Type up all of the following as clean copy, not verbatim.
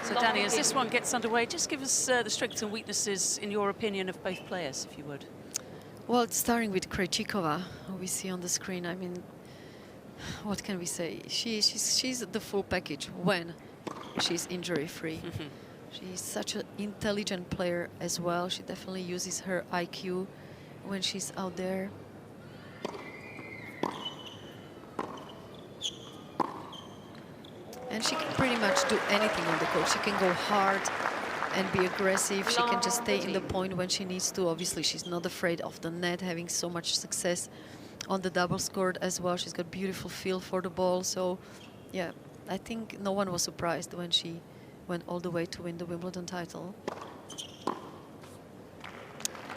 So, Danny, as this one gets underway, just give us the strengths and weaknesses, in your opinion, of both players, if you would. Well, it's starting with Krejcikova, who we see on the screen. I mean, what can we say? She's the full package when she's injury-free. She's such an intelligent player as well. She definitely uses her IQ when she's out there. And she can pretty much do anything on the court. She can go hard and be aggressive. She can just stay in the point when she needs to. Obviously, she's not afraid of the net, having so much success on the doubles court as well. She's got beautiful feel for the ball. So, yeah, I think no one was surprised when she went all the way to win the Wimbledon title.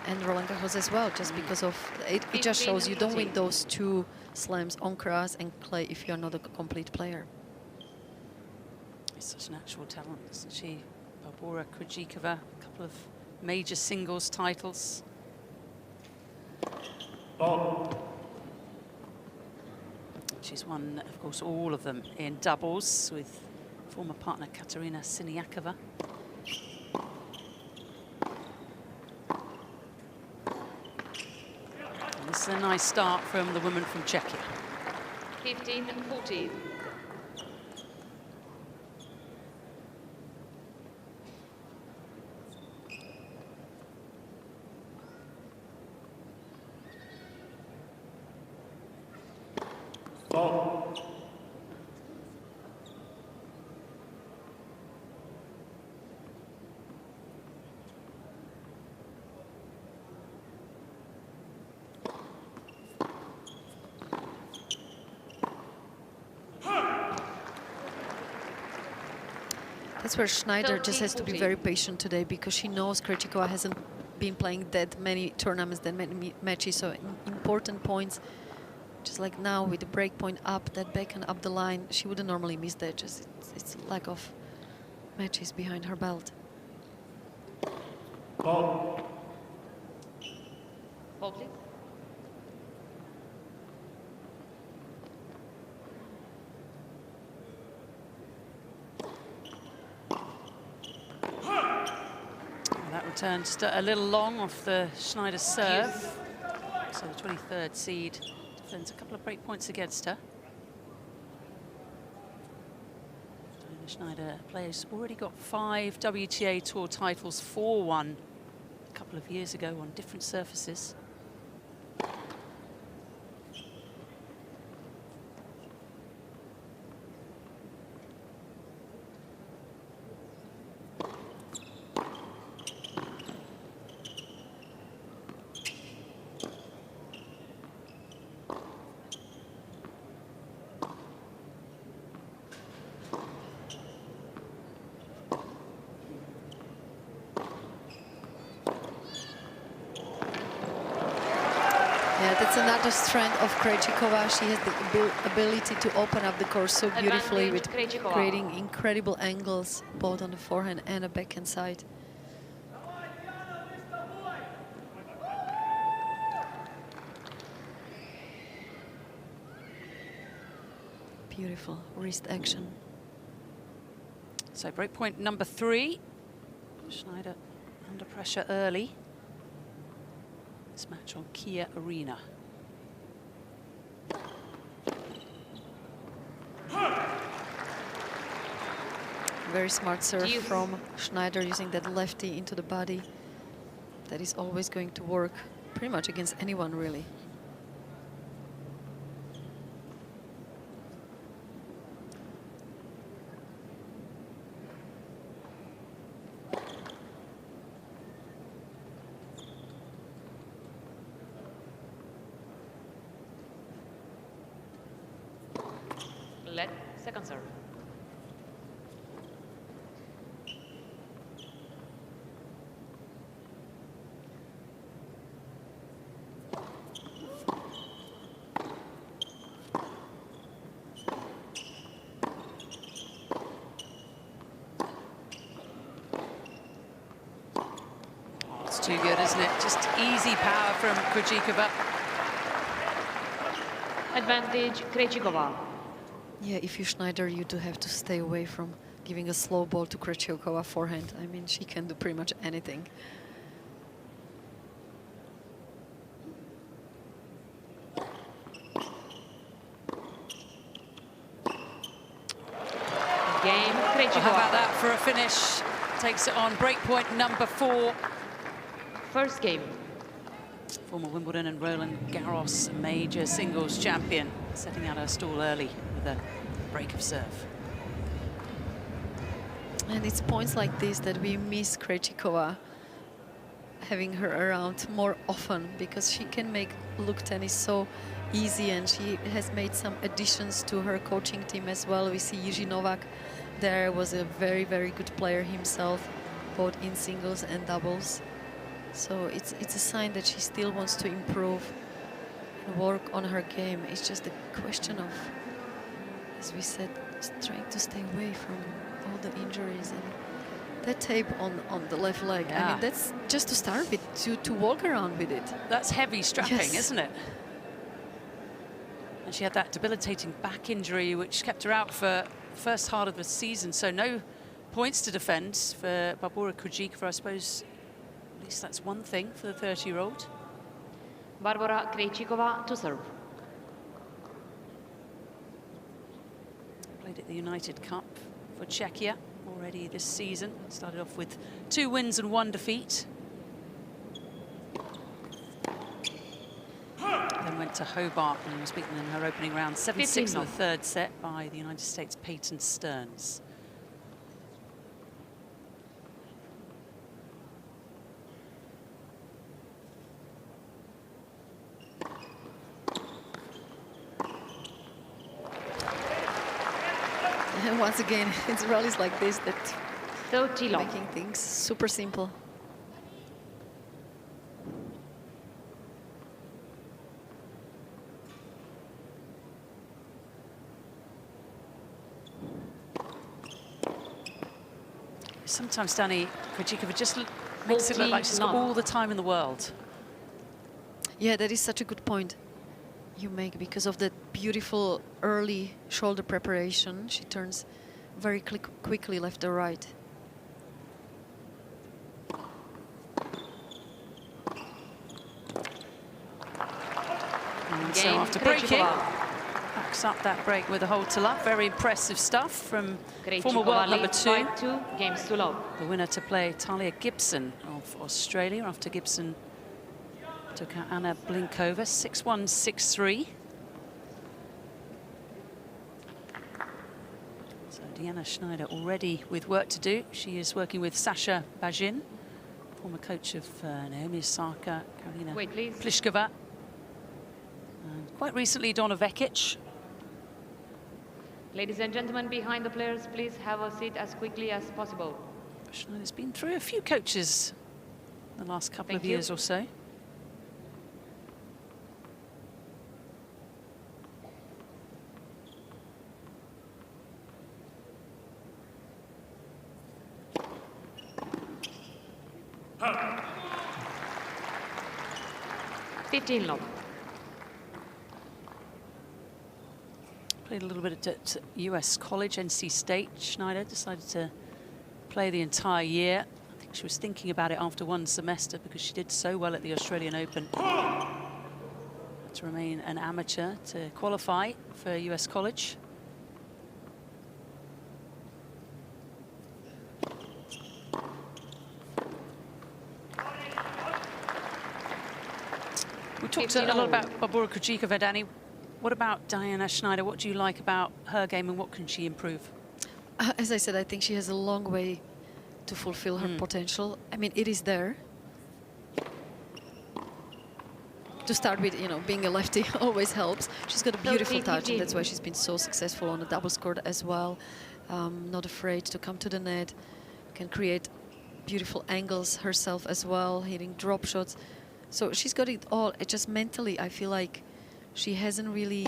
And Roland Garros as well, just because of it. It just shows you don't win those 2 slams on grass and clay if you're not a complete player. She's such an actual talent, isn't she? Barbora Krejcikova, a couple of major singles titles. She's won, of course, all of them in doubles with former partner Katerina Siniakova. And this is a nice start from the woman from Czechia. 15-14. That's where Shnaider just has to be very patient today, because she knows Krejcikova hasn't been playing that many tournaments, that many matches, so important points. Just like now with the break point up, that backhand up the line, she wouldn't normally miss that. Just it's lack of matches behind her belt. Ball, please. That return just a little long off the Shnaider serve. So the 23rd seed defends a couple of break points against her. Diana Shnaider players already got 5 WTA Tour titles, 4 won a couple of years ago on different surfaces. That's another strength of Krejcikova. She has the ability to open up the court so beautifully with creating incredible angles both on the forehand and the backhand side. Beautiful wrist action. So break point number 3. Shnaider under pressure early. This match on Kia Arena. Very smart serve from Shnaider, using that lefty into the body. That is always going to work pretty much against anyone, really. Second serve. It's too good, isn't it? Just easy power from Krejcikova. Advantage Krejcikova. Yeah, if you're Shnaider, you do have to stay away from giving a slow ball to Krejcikova forehand. I mean, she can do pretty much anything. Game, Well, Krejcikova. how about that for a finish? Takes it on breakpoint number 4. First game. Former Wimbledon and Roland Garros major singles champion, setting out her stall early with a break of serve. And it's points like this that we miss Krejcikova having her around more often, because she can make look tennis so easy, and she has made some additions to her coaching team as well. We see Jiří Novák there, was a very, very good player himself, both in singles and doubles. So it's a sign that she still wants to improve and work on her game. It's just a question of, as we said, trying to stay away from all the injuries. And that tape on the left leg, I mean, that's just to start with, to walk around with it. That's heavy strapping, Yes. isn't it? And she had that debilitating back injury, which kept her out for the first half of the season. So no points to defend for Barbora Krejcikova, I suppose. At least that's one thing for the 30-year-old. Barbora Krejcikova to serve. Played at the United Cup for Czechia already this season. Started off with 2 wins and 1 defeat. Then went to Hobart and was beaten in her opening round 7-6 in the 3rd set by the United States' Peyton Stearns. And once again, it's rallies like this that 30 long. making things super simple. Sometimes Dani Krejcikova just makes it look like she's got all the time in the world. Yeah, that is such a good point you make, because of that beautiful early shoulder preparation. She turns very quickly left or right. And so after breaking, backs up that break with a hold to love. Very impressive stuff from former world number 2. 5-2, games to love. The winner to play Talia Gibson of Australia, after Gibson took out Anna Blinkova 6-1, 6-3. So Diana Shnaider already with work to do. She is working with Sasha Bajin, former coach of Naomi Osaka, Karolina Pliskova. And quite recently, Donna Vekic. Ladies and gentlemen, behind the players, please have a seat as quickly as possible. Schneider's been through a few coaches the last couple of years or so. Huh. 15 love. Played a little bit at US college, NC State. Shnaider decided to play the entire year. I think she was thinking about it after one semester because she did so well at the Australian Open. To remain an amateur to qualify for US college. We talked a lot about Barbora Krejcikova, Dani. What about Diana Shnaider? What do you like about her game and what can she improve? As I said, I think she has a long way to fulfill her potential. I mean, it is there. To start with, you know, being a lefty always helps. She's got a beautiful touch, and that's why she's been so successful on the doubles court as well. Not afraid to come to the net, can create beautiful angles herself as well, hitting drop shots. So she's got it all. It just mentally, I feel like she hasn't really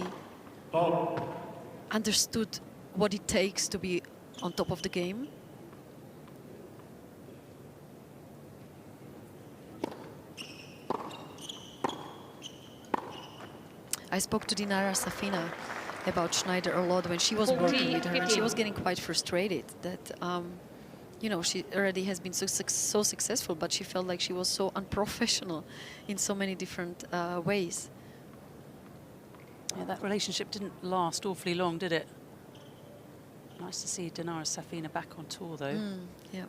understood what it takes to be on top of the game. I spoke to Dinara Safina about Shnaider a lot when she was working with her, and she was getting quite frustrated that, you know, she already has been so successful, but she felt like she was so unprofessional in so many different ways. Yeah, that relationship didn't last awfully long, did it? Nice to see Dinara Safina back on tour, though. Yeah.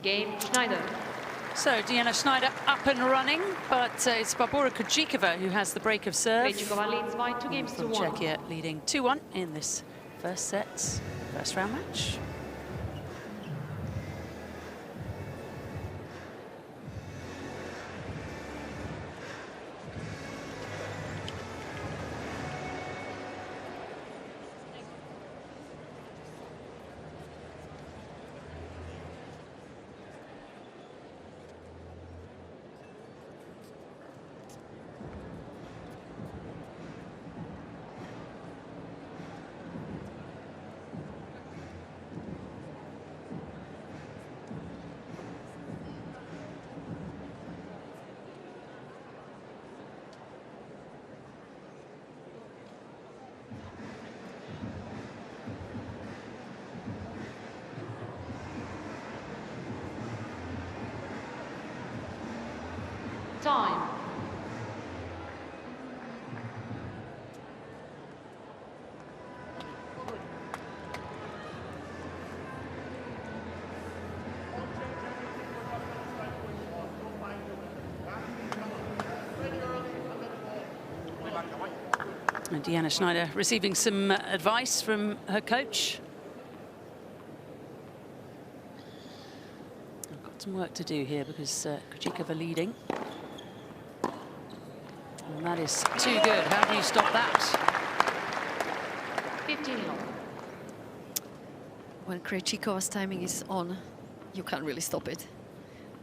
Game Shnaider. So Diana Shnaider up and running, but it's Barbora Krejcikova who has the break of serve. Krejcikova leads by 2 games to 1. Czechia leading 2-1 in this first set, first round match. Time. And Diana Shnaider receiving some advice from her coach. I've got some work to do here because Krejcikova leading. And that is too good. How do you stop that? 15 long. When Krejcikova's timing is on, you can't really stop it.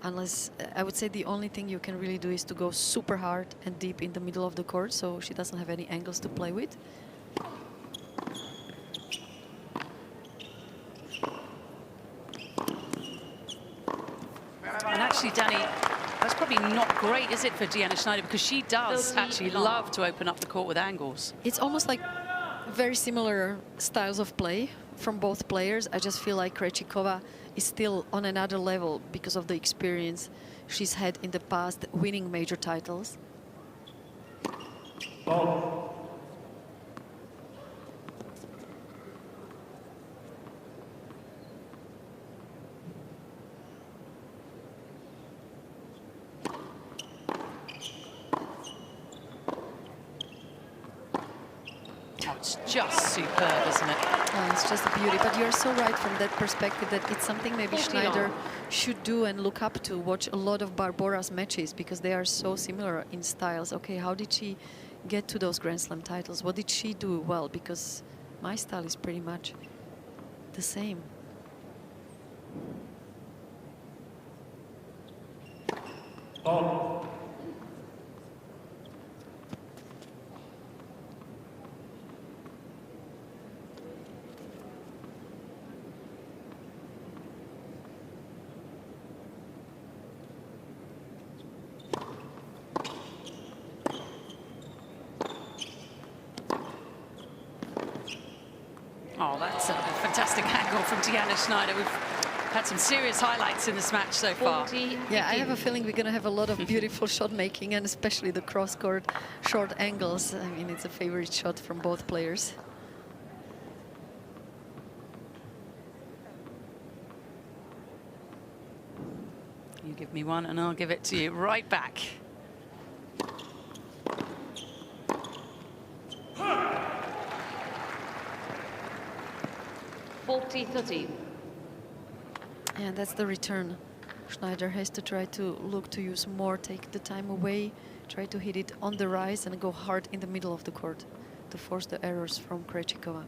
Unless, I would say the only thing you can really do is to go super hard and deep in the middle of the court, so she doesn't have any angles to play with. And actually, Danny, that's probably not great, is it, for Diana Shnaider? Because she does actually love to open up the court with angles. It's almost like very similar styles of play from both players. I just feel like Krejcikova is still on another level because of the experience she's had in the past, winning major titles. Oh. It's just superb, isn't it? Oh, it's just a beauty. But you're so right from that perspective that it's something maybe Shnaider should do and look up to. Watch a lot of Barbora's matches because they are so similar in styles. Okay, how did she get to those Grand Slam titles? What did she do well? Because my style is pretty much the same. Oh. Oh, that's a fantastic angle from Diana Shnaider. We've had some serious highlights in this match so far. Yeah, I have a feeling we're going to have a lot of beautiful shot making, and especially the cross-court short angles. I mean, it's a favorite shot from both players. You give me one and I'll give it to you right back. And that's the return. Shnaider has to try to look to use more, take the time away, try to hit it on the rise and go hard in the middle of the court to force the errors from Krejcikova.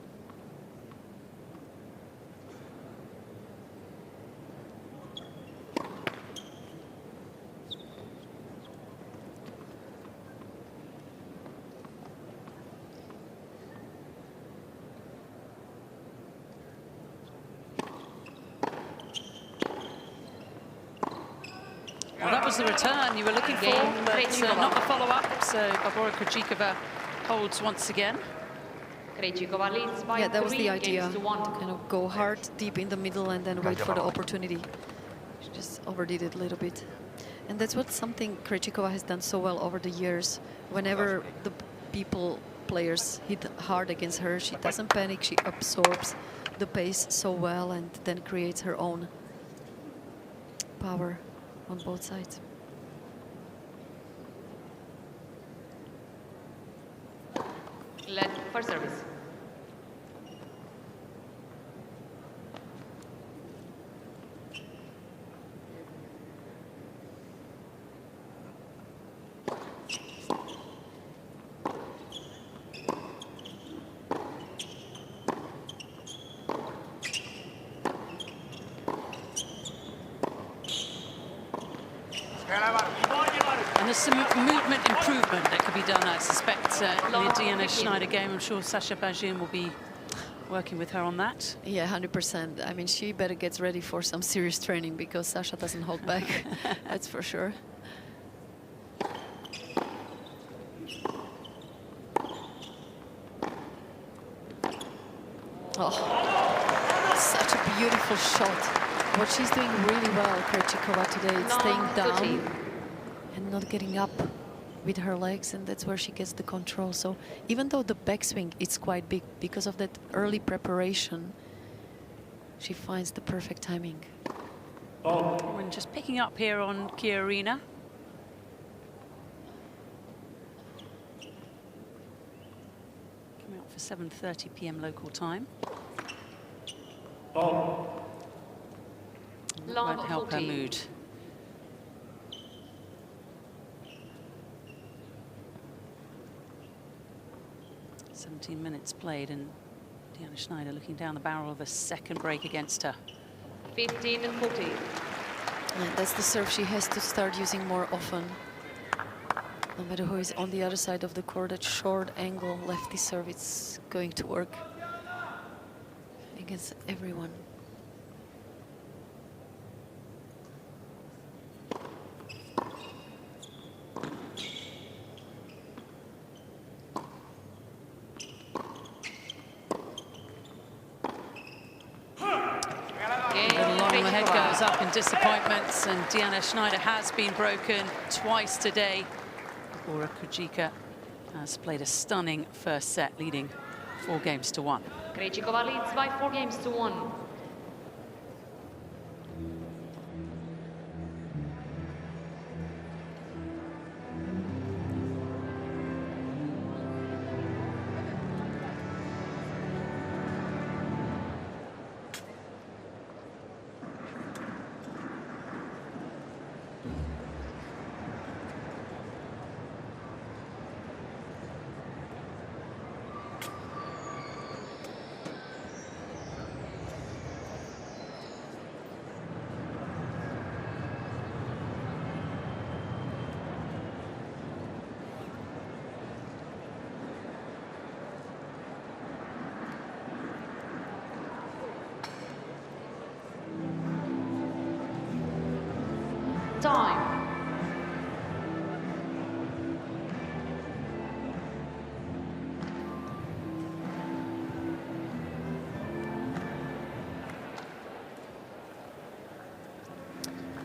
was the return you were looking for, Game, but Krejcikova. not the follow-up. So Barbora Krejcikova holds once again. Krejcikova leads by Yeah, that was 3 the idea. games to 1. To kind of go hard, deep in the middle, and then wait for the opportunity. She just overdid it a little bit. And that's what something Krejcikova has done so well over the years. Whenever the players hit hard against her, she doesn't panic. She absorbs the pace so well and then creates her own power on both sides. Led for service. And there's some movement improvement that could be done, I suspect, in the Diana Shnaider game. I'm sure Sasha Bajin will be working with her on that. Yeah, 100%. I mean, she better get ready for some serious training because Sasha doesn't hold back. That's for sure. Oh, such a beautiful shot. What she's doing really well, Krejcikova, today, is staying down and not getting up with her legs, and that's where she gets the control. So even though the backswing is quite big, because of that early preparation, she finds the perfect timing. And just picking up here on Key Arena. Coming up for 7:30 p.m. local time. Won't help her mood. "17 minutes played, and Diana Shnaider looking down the barrel of a second break against her." 15 and 40. And that's the serve she has to start using more often. No matter who is on the other side of the court, that short angle lefty serve, it's going to work against everyone. The head goes up in disappointments, and Diana Shnaider has been broken twice today. Barbora Krejcikova has played a stunning first set, leading 4 games to 1. Krejcikova leads by 4 games to 1. Time.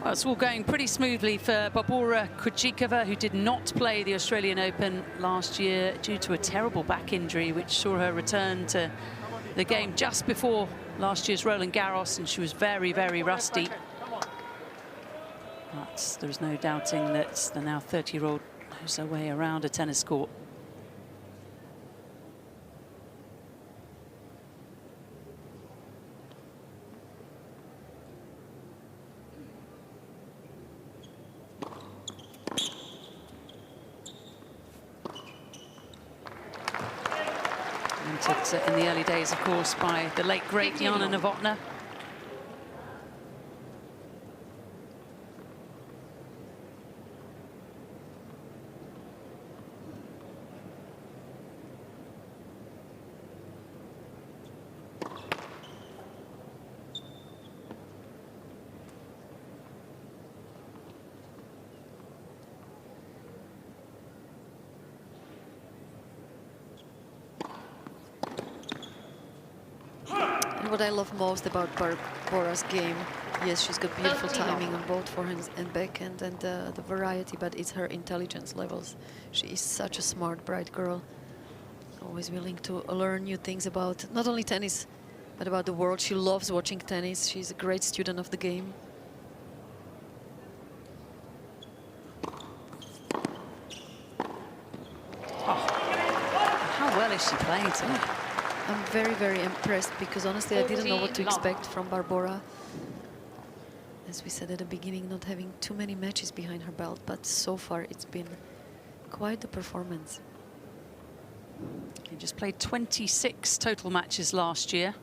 Well, it's all going pretty smoothly for Barbora Krejcikova, who did not play the Australian Open last year due to a terrible back injury, which saw her return to the game just before last year's Roland Garros, and she was very, very rusty. But there's no doubting that the now 30-year-old knows her way around a tennis court. Invented in the early days, of course, by the late great Diana Novotna. What I love most about Barbora's game, yes, she's got beautiful timing on both forehand and backhand and the variety, but it's her intelligence levels. She is such a smart, bright girl, always willing to learn new things about not only tennis, but about the world. She loves watching tennis. She's a great student of the game. Oh, how well is she playing tonight? I'm very, very impressed because honestly, I didn't know what to expect from Barbora. As we said at the beginning, not having too many matches behind her belt, but so far it's been quite the performance. She just played 26 total matches last year.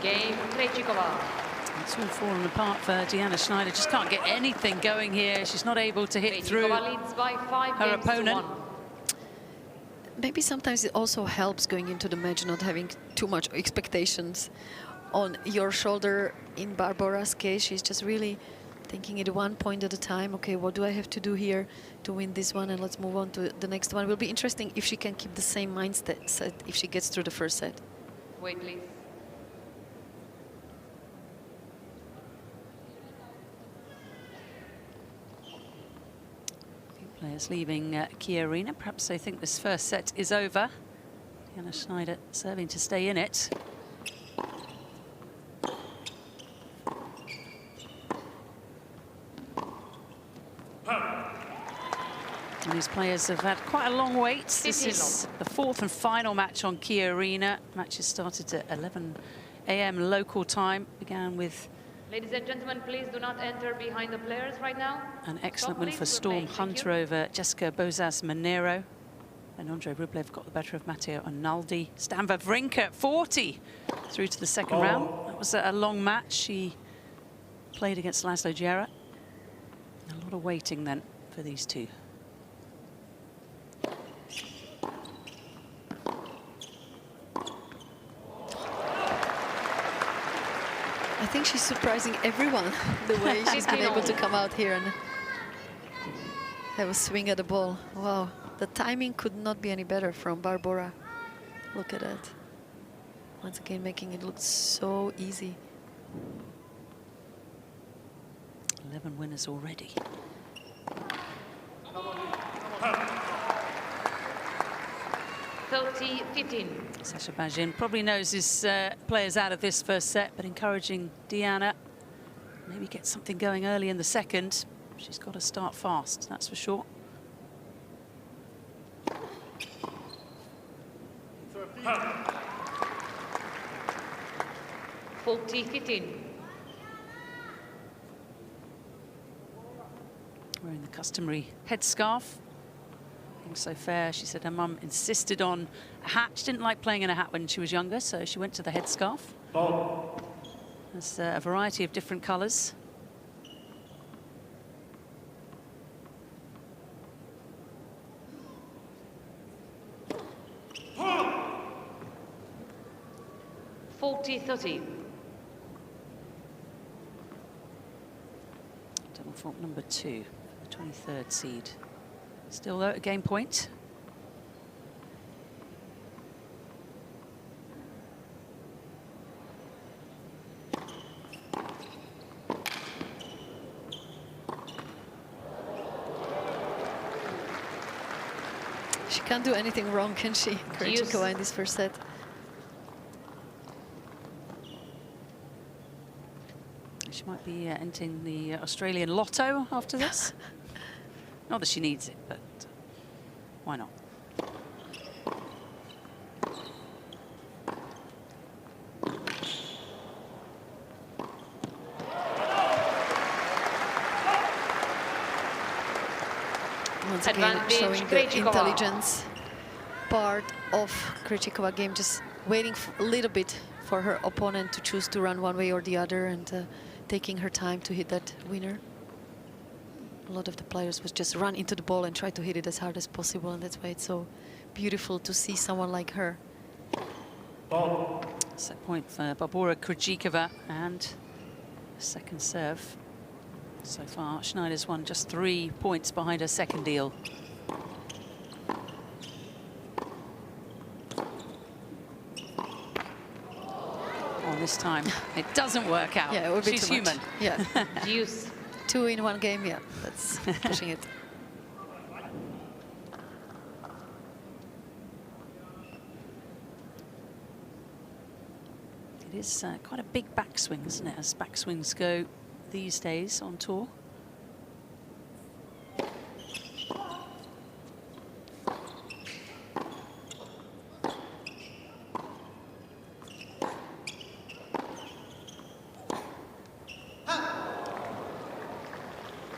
Game Krejcikova. It's all fallen apart for Diana Shnaider. Just can't get anything going here. She's not able to hit through Leads by 5 her games to opponent. 1. Maybe sometimes it also helps going into the match not having too much expectations on your shoulder. In Barbora's case, she's just really thinking it one point at a time. Okay, what do I have to do here to win this one? And let's move on to the next one. Will be interesting if she can keep the same mindset if she gets through the first set. Wait, please. Players leaving Key Arena. Perhaps they think this first set is over. Diana Shnaider serving to stay in it. And these players have had quite a long wait. This is the 4th and final match on Key Arena. Matches started at 11 a.m. local time. Began with Ladies and gentlemen, please do not enter behind the players right now. an excellent Stop, win please. for We're Storm playing. Thank Hunter you. over Jessica Bozas-Monero. And Andre Rublev got the better of Matteo Arnaldi. Stan Wawrinka at 40 through to the second round. That was a long match. She played against Laszlo Djere. A lot of waiting then for these two. I think she's surprising everyone the way she's been able to come out here and have a swing at the ball. Wow, the timing could not be any better from Barbora. Look at that. Once again, making it look so easy. 11 winners already. Sasha Bajin probably knows his players out of this first set, but encouraging Diana. Maybe get something going early in the second. She's got to start fast, that's for sure. Wearing the customary headscarf. So fair. She said her mum insisted on a hat. She didn't like playing in a hat when she was younger, so she went to the headscarf. Oh. There's a variety of different colours. Double fault number 2, the 23rd seed. Still though, a game point. She can't do anything wrong, can she, Krejcikova, in this first set? She might be entering the Australian Lotto after this. Not that she needs it, but why not? Once again, showing the intelligence part of Krejcikova game, just waiting a little bit for her opponent to choose to run one way or the other and taking her time to hit that winner. A lot of the players would just run into the ball and try to hit it as hard as possible, and that's why it's so beautiful to see someone like her Ball. Set point for Barbora Krejcikova, and second serve. So far, Shnaider's won just 3 points behind her second deal. Oh, this time it doesn't work out. Yeah, it would be She's too human. much. Yeah. Deuce. 2 in 1 game, yeah, that's pushing it. It is quite a big backswing, isn't it, as backswings go these days on tour.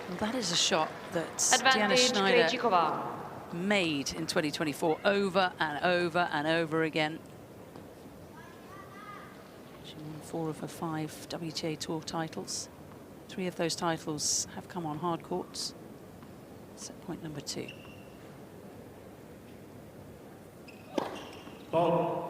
Well, that is a shot that Diana Advantage Shnaider Krejcikova. made in 2024 over and over and over again. She won 4 of her 5 WTA Tour titles. 3 of those titles have come on hard courts. Set point number 2. Ball.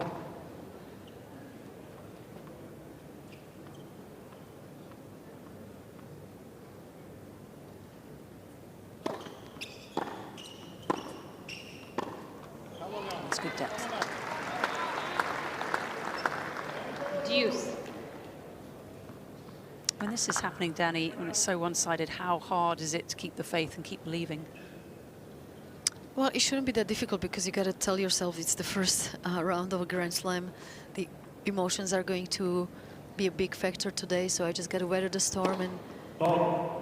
That's good depth. Deuce. When this is happening, Danny, when it's so one-sided, how hard is it to keep the faith and keep believing? Well, it shouldn't be that difficult because you got to tell yourself it's the first round of a Grand Slam. The emotions are going to be a big factor today, so I just got to weather the storm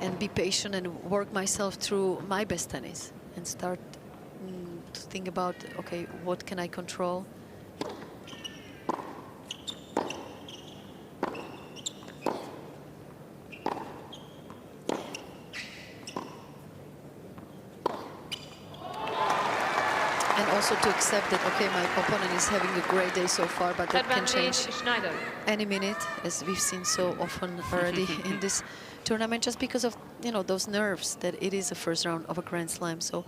and be patient and work myself through my best tennis and start to think about, okay, what can I control? And also to accept that, okay, my opponent is having a great day so far, but that can Advantage change Shnaider. any minute, as we've seen so often already in this tournament, just because of, you know, those nerves that it is the first round of a Grand Slam. So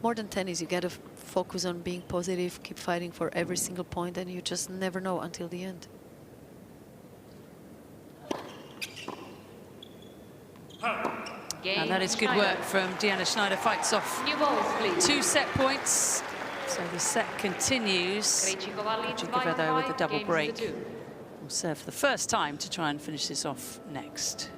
more than tennis, you got to focus on being positive, keep fighting for every single point, and you just never know until the end. Game And that is good Shnaider. work from Diana Shnaider. Fights off New balls, please. 2 set points. So the set continues. Krejcikova leads by Krejcikova there with the 5 double games break. to 2. Will serve for the first time to try and finish this off next.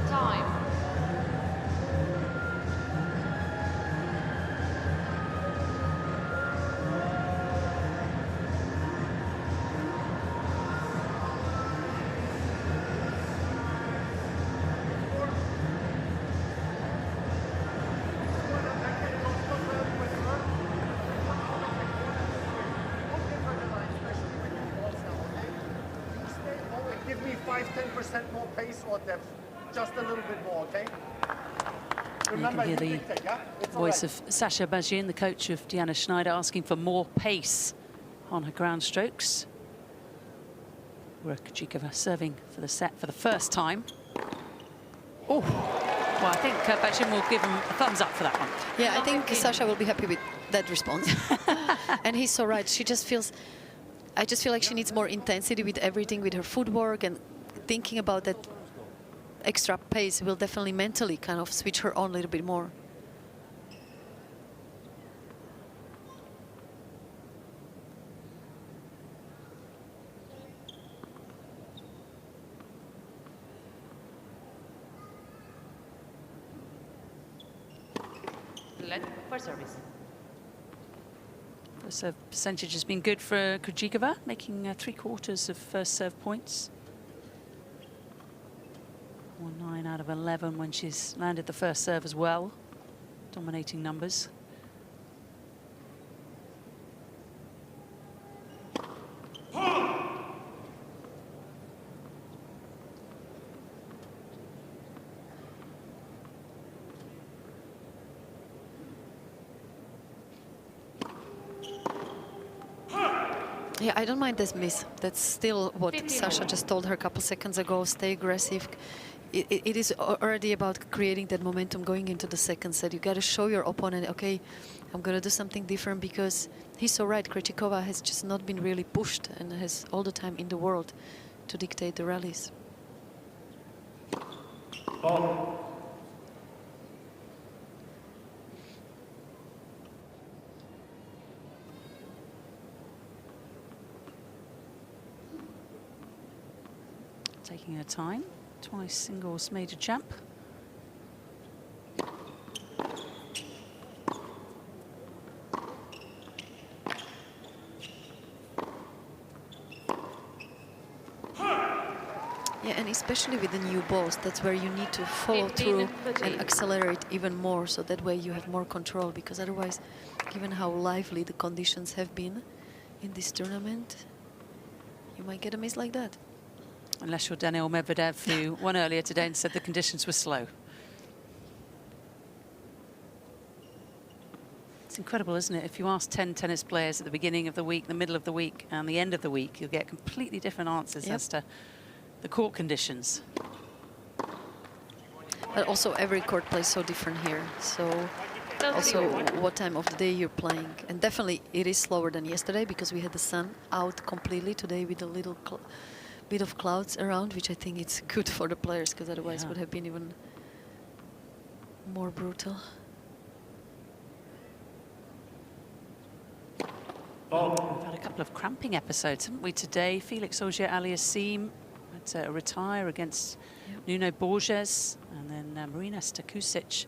Time. Give me 5–10% more pace or depth, just a little bit more, okay? Remember, hear the dictate, yeah? It's all Voice right. of Sasha Bajin, the coach of Diana Shnaider, asking for more pace on her ground strokes. Krejcikova serving for the set for the first time. Oh, well, I think Bajin will give him a thumbs up for that one. Yeah, I think Sasha will be happy with that response. And he's so right. She just feels, I just feel like she needs more intensity with everything, with her footwork, and thinking about that extra pace will definitely mentally kind of switch her on a little bit more. Let for service. First serve percentage has been good for Krejcikova, making 3/4 of first serve points. 9 out of 11 when she's landed the first serve as well. Dominating numbers. Yeah, I don't mind this miss. That's still what 50 Sasha more. just told her a couple seconds ago. Stay aggressive. It is already about creating that momentum going into the second set. You got to show your opponent, okay, I'm going to do something different, because he's so right. Krejcikova has just not been really pushed and has all the time in the world to dictate the rallies. Ball. Taking her time. Twice singles major champ. Yeah, and especially with the new balls, that's where you need to follow 15, through 13. and accelerate even more, so that way you have more control, because otherwise, given how lively the conditions have been in this tournament, you might get a miss like that. Unless you're Daniil Medvedev, who won earlier today and said the conditions were slow. It's incredible, isn't it? If you ask 10 tennis players at the beginning of the week, the middle of the week, and the end of the week, you'll get completely different answers Yep. as to the court conditions. But also every court plays so different here. So also what time of the day you're playing. And definitely it is slower than yesterday, because we had the sun out completely today with a little bit of clouds around, which I think it's good for the players, because otherwise it would have been even more brutal. We've had a couple of cramping episodes, haven't we, today? Felix Auger-Aliassime had to retire against Nuno Borges, and then Marina Stakusic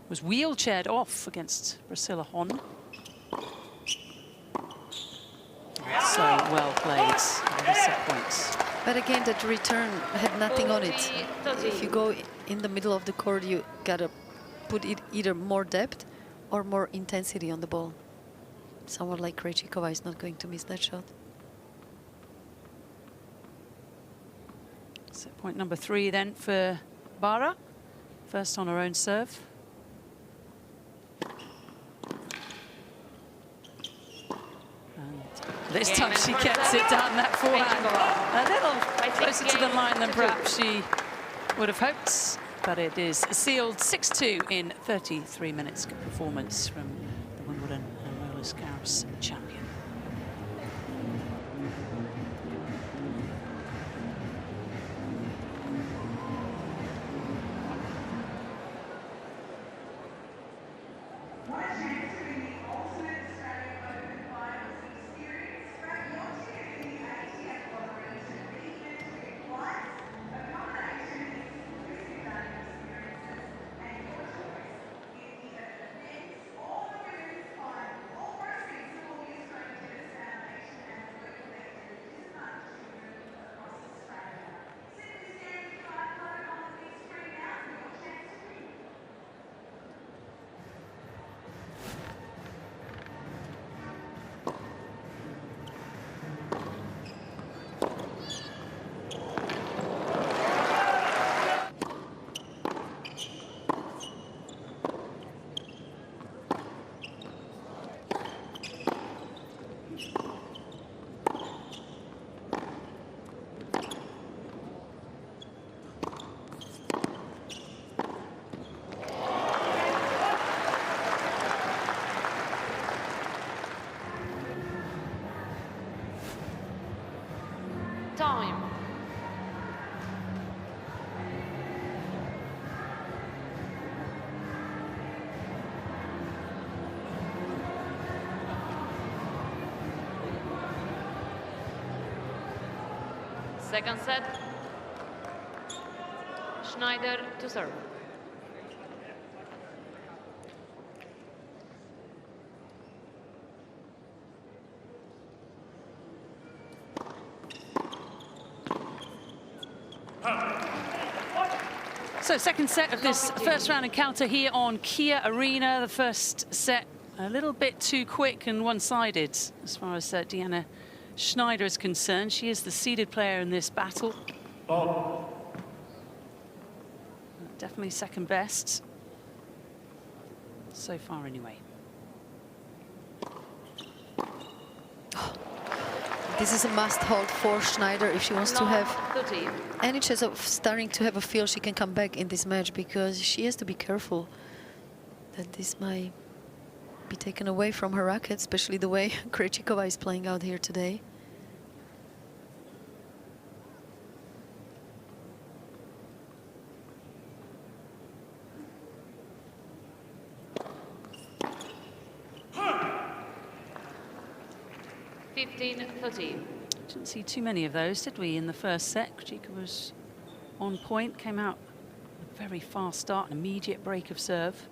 was wheelchaired off against Priscilla Hon. So well played, set points. But again, that return had nothing on it. 40. If you go in the middle of the court, you gotta put it either more depth or more intensity on the ball. Someone like Krejcikova is not going to miss that shot. Set point number 3 then for Bara. First on her own serve. And this time she gets it down that forehand. A little closer to the line than perhaps she would have hoped. But it is sealed 6-2 in 33 minutes. Good performance from the Wimbledon and roller Garros champion. Time. Second set. Shnaider to serve. So second set of this first round encounter here on Kia Arena. The first set a little bit too quick and one-sided as far as Diana Shnaider is concerned. She is the seeded player in this battle. Definitely second best. So far anyway. This is a must-hold for Shnaider if she wants to have any chance of starting to have a feel she can come back in this match, because she has to be careful that this might be taken away from her racket, especially the way Krejcikova is playing out here today. Didn't see too many of those, did we, in the first set? Krejcikova was on point, came out a very fast start, an immediate break of serve.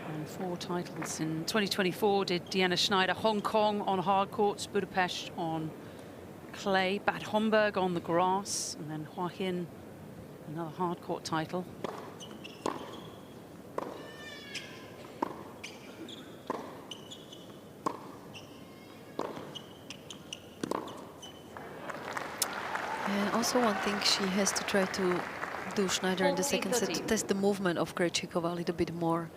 And 4 titles in 2024 did Diana Shnaider. Hong Kong on hard courts, Budapest on clay, Bad Homburg on the grass, and then Hua Hin, another hard court title. And also one thing she has to try to do, Shnaider, in the second set, to test the movement of Krejcikova a little bit more.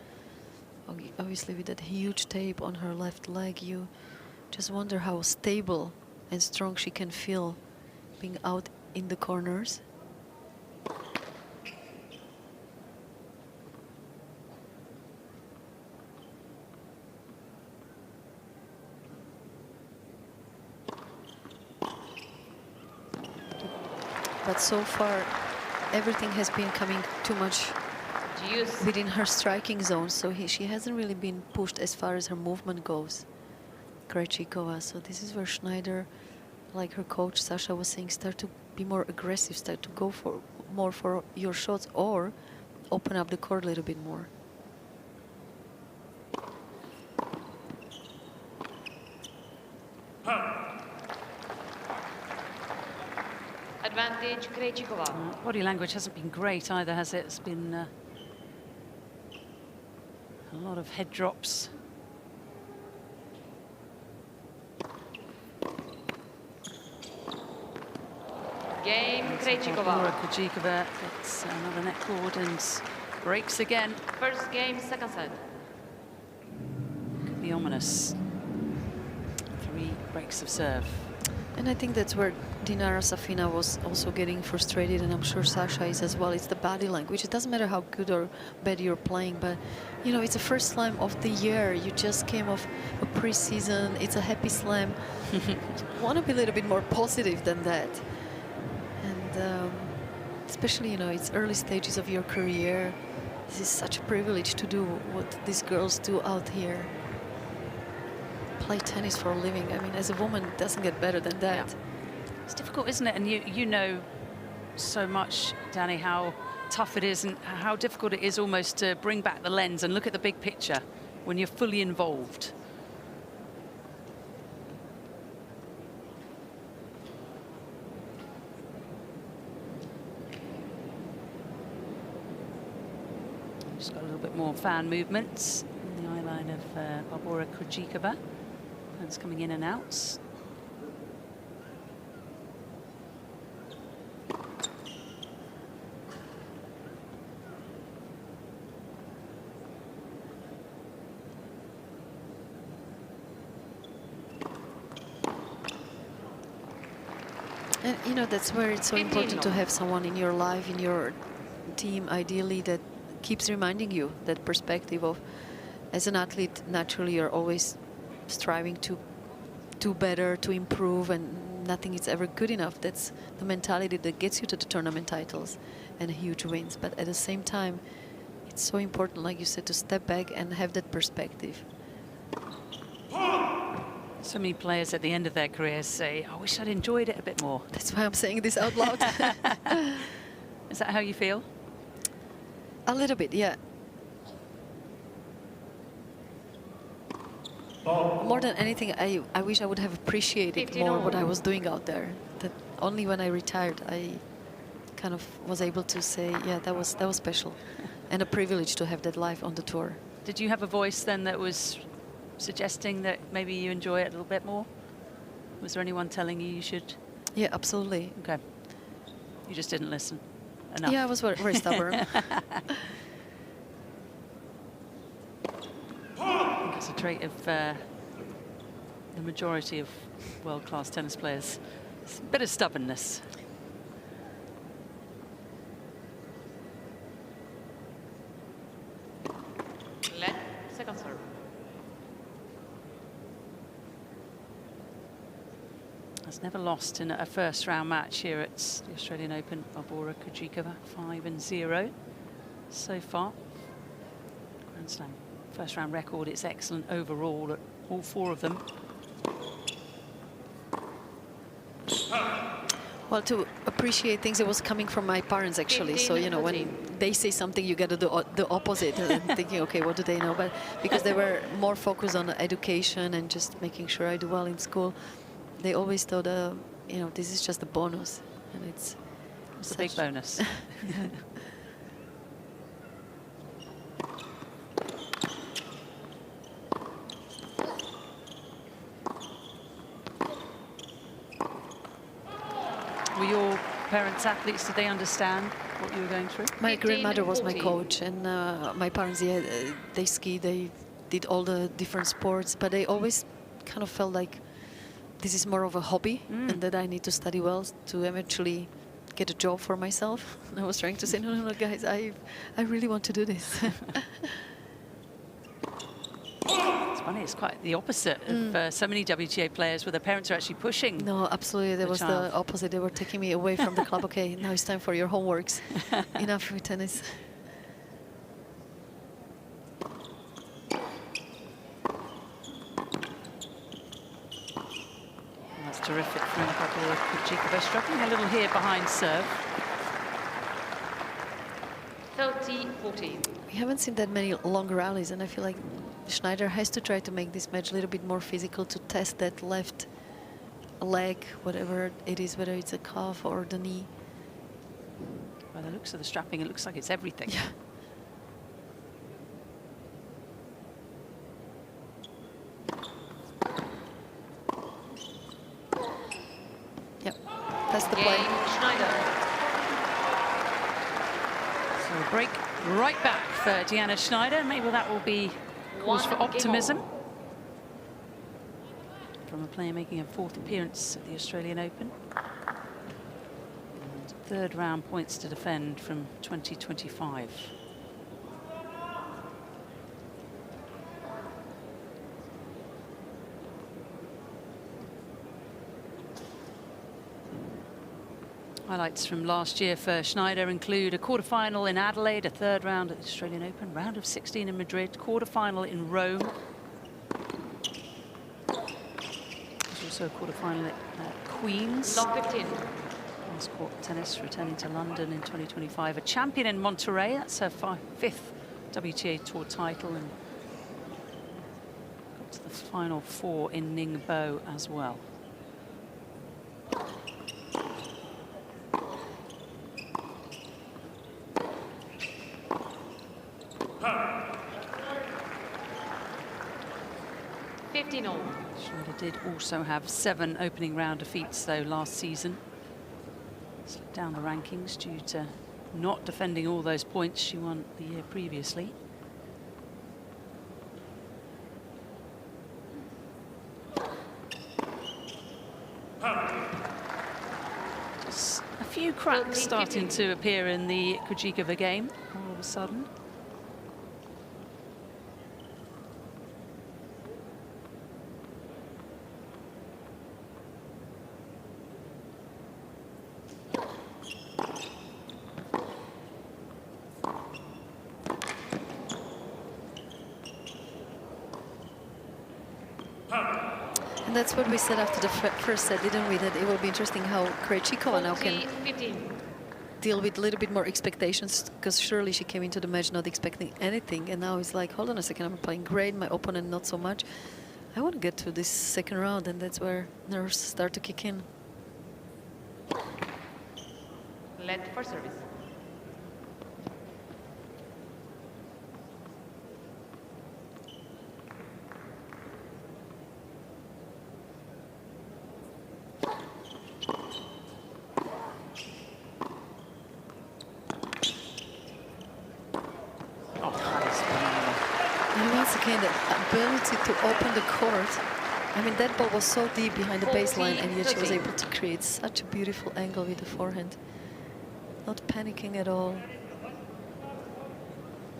Obviously, with that huge tape on her left leg, you just wonder how stable and strong she can feel being out in the corners. But so far, everything has been coming too much within her striking zone, so she hasn't really been pushed as far as her movement goes, Krejcikova. So this is where Shnaider, like her coach Sasha was saying, start to be more aggressive, start to go for more for your shots, or open up the court a little bit more. Advantage Krejcikova. Body language hasn't been great either, has it? It's been a lot of head drops. Game Krejcikova. Barbora Krejcikova gets another net cord and breaks again. First game, second set. Could be ominous. 3 breaks of serve. And I think that's where Dinara Safina was also getting frustrated, and I'm sure Sasha is as well. It's the body language. It doesn't matter how good or bad you're playing, but you know, it's the first slam of the year. You just came off a pre-season. It's a happy slam. You want to be a little bit more positive than that. And especially, you know, it's early stages of your career. This is such a privilege to do what these girls do out here. Play tennis for a living. I mean, as a woman, it doesn't get better than that. Yeah. It's difficult, isn't it? And you know so much, Danny, how tough it is and how difficult it is almost to bring back the lens and look at the big picture when you're fully involved. Just got a little bit more fan movements in the eye line of Barbora Krejcikova. Fans coming in and out. And you know, that's where it's so important to have someone in your life, in your team, ideally, that keeps reminding you that perspective of, as an athlete, naturally you're always striving to do better, to improve, and nothing is ever good enough. That's the mentality that gets you to the tournament titles and huge wins. But at the same time, it's so important, like you said, to step back and have that perspective. So many players at the end of their careers say, I wish I'd enjoyed it a bit more. That's why I'm saying this out loud. Is that how you feel? A little bit, yeah. More than anything, I wish I would have appreciated more what I was doing out there. That only when I retired, I kind of was able to say, yeah, that was special, and a privilege to have that live on the tour. Did you have a voice then that was suggesting that maybe you enjoy it a little bit more? Was there anyone telling you should? Yeah, absolutely. Okay. You just didn't listen enough. Yeah, I was very stubborn. I think it's a trait of the majority of world-class tennis players. It's a bit of stubbornness. Second serve. Has never lost in a first-round match here at the Australian Open. Barbora Krejcikova, 5-0 so far. Grand Slam first-round record. It's excellent overall at all 4 of them. Well, to appreciate things, it was coming from my parents, actually. So, you know, when they say something, you got to do the opposite. And thinking, okay, what do they know? But because they were more focused on education and just making sure I do well in school, they always thought, you know, this is just a bonus. And it's a big bonus. Were your parents athletes? Did they understand what you were going through? My grandmother was my coach, and my parents, yeah, they skied, they did all the different sports, but they always kind of felt like this is more of a hobby and that I need to study well to eventually get a job for myself. And I was trying to say, no, guys, I really want to do this. It's funny, it's quite the opposite of so many WTA players where their parents are actually pushing. No, absolutely. There was child. the opposite. They were taking me away from the club. Okay, now it's time for your homeworks. Enough with tennis. That's terrific from Barbora Krejcikova. Struggling a little here behind serve. 30-14. We haven't seen that many long rallies, and I feel like Shnaider has to try to make this match a little bit more physical to test that left leg, whatever it is, whether it's a calf or the knee. By the looks of the strapping, it looks like it's everything. Yeah. Yep, that's the play. Shnaider. So a break right back for Diana Shnaider. Maybe that will be cause for optimism from a player making a 4th appearance at the Australian Open. And 3rd round points to defend from 2025. Highlights from last year for Shnaider include a quarter-final in Adelaide, a 3rd round at the Australian Open, round of 16 in Madrid, quarter-final in Rome. There's also a quarter-final at Queen's. Long 15. Tennis court tennis returning to London in 2025. A champion in Monterey, that's her 5th WTA Tour title, and got to the final 4 in Ningbo as well. Shnaider did also have 7 opening round defeats, though, last season. Slipped down the rankings due to not defending all those points she won the year previously. Just a few cracks starting to appear in the Krejcikova game all of a sudden. And that's what we said after the first set, didn't we? That it will be interesting how Krejcikova now can 40-15. deal with a little bit more expectations, because surely she came into the match not expecting anything, and now it's like, hold on a second, I'm playing great, my opponent not so much. I want to get to this second round, and that's where nerves start to kick in. Led for service. And once again, the ability to open the court. I mean, that ball was so deep behind the baseline, and yet she was able to create such a beautiful angle with the forehand. Not panicking at all.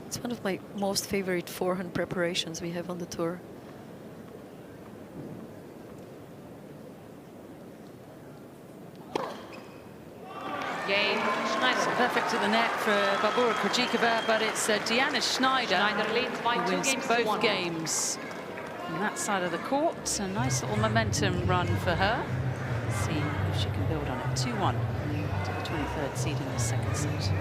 It's one of my most favorite forehand preparations we have on the tour. Game, Shnaider. Perfect to the net for Barbora Krejcikova, but it's Diana Shnaider Shnaider leads by who 2 wins games to both 1. games on that side of the court. A nice little momentum run for her. Let's see if she can build on it. 2-1 to the 23rd seed in the second set.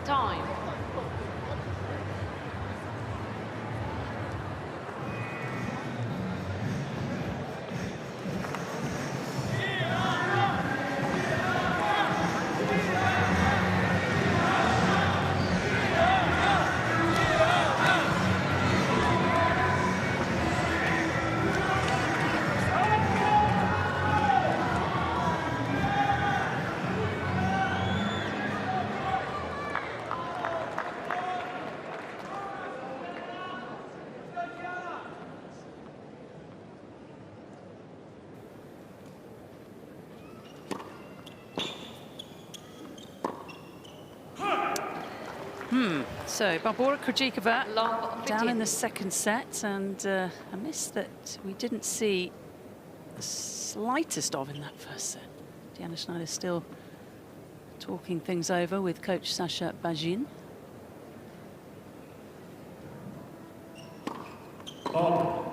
Time. So Barbora Krejcikova Long down in 15. the second set, and a miss that we didn't see the slightest of in that first set. Diana Shnaider still talking things over with coach Sasha Bajin. Ball.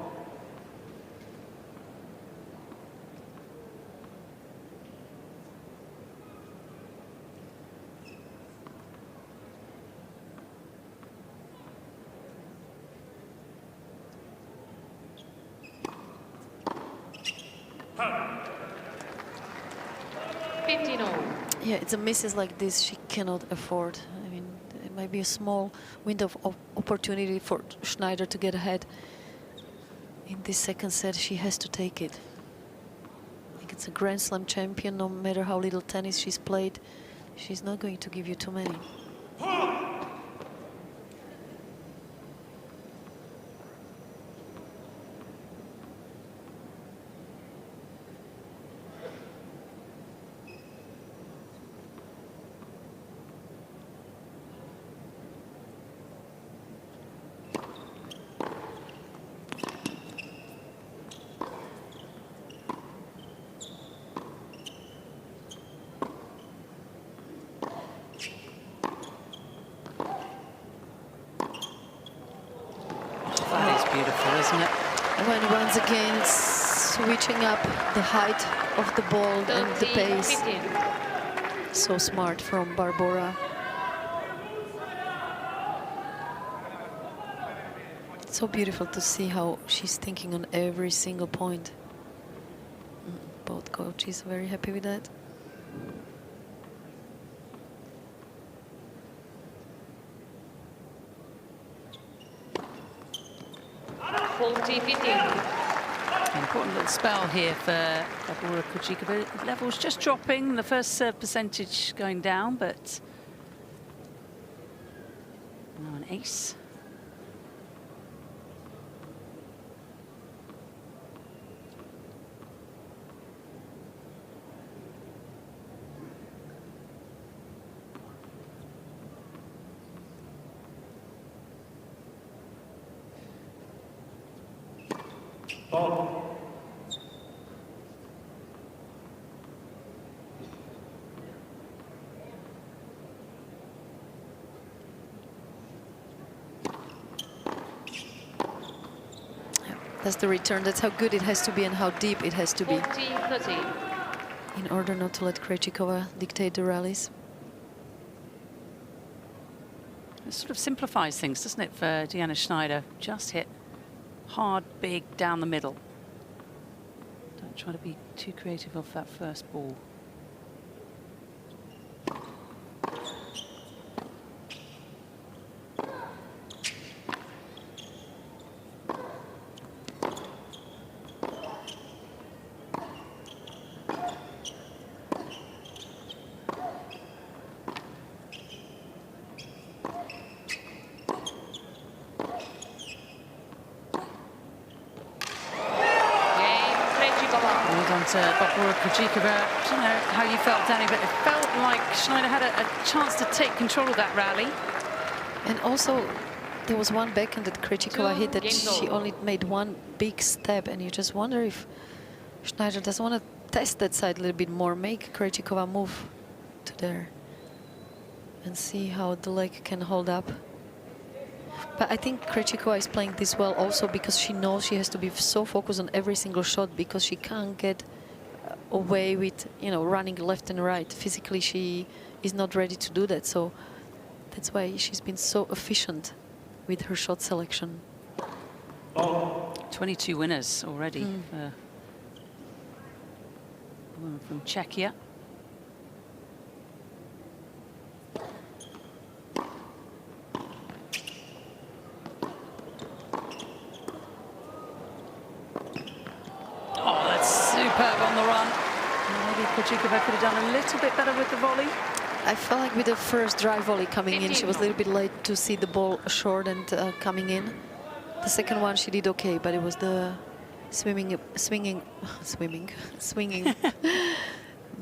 Yeah, it's a misses like this she cannot afford. I mean, it might be a small window of opportunity for Shnaider to get ahead. In this second set, she has to take it. I think it's a Grand Slam champion, no matter how little tennis she's played. She's not going to give you too many. Beautiful, isn't it? When once again it's switching up the height of the ball and the pace. 15. So smart from Barbora. It's so beautiful to see how she's thinking on every single point. Both coaches are very happy with that. important little spell here for Barbora Krejcikova. Levels just dropping, the first serve percentage going down, but now an ace. Ball. That's the return. That's how good it has to be and how deep it has to be 40-30. in order not to let Krejcikova dictate the rallies. It sort of simplifies things, doesn't it, for Diana Shnaider? Just hit hard, big, down the middle. Don't try to be too creative off that first ball. To Barbora Krejcikova. I don't know how you felt, Danny, but it felt like Shnaider had a chance to take control of that rally. And also, there was one backhand that Krejcikova hit that she only made one big step, and you just wonder if Shnaider doesn't want to test that side a little bit more, make Krejcikova move to there and see how the leg can hold up. But I think Krejcikova is playing this well also because she knows she has to be so focused on every single shot because she can't get away with, you know, running left and right. Physically, she is not ready to do that. So that's why she's been so efficient with her shot selection. 22 winners already for a woman from Czechia. Superb on the run. Maybe Krejcikova could have done a little bit better with the volley. I felt like with the first dry volley coming in, she was a little bit late to see the ball short and coming in. The second one she did okay, but it was the swinging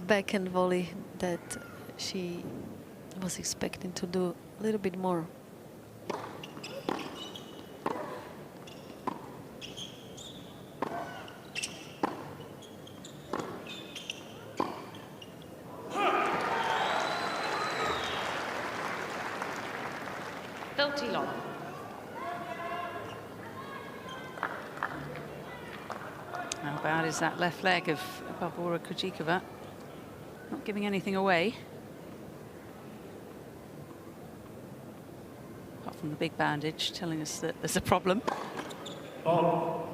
backhand volley that she was expecting to do a little bit more. How bad is that left leg of Barbora Krejcikova? Not giving anything away. Apart from the big bandage telling us that there's a problem. Ball.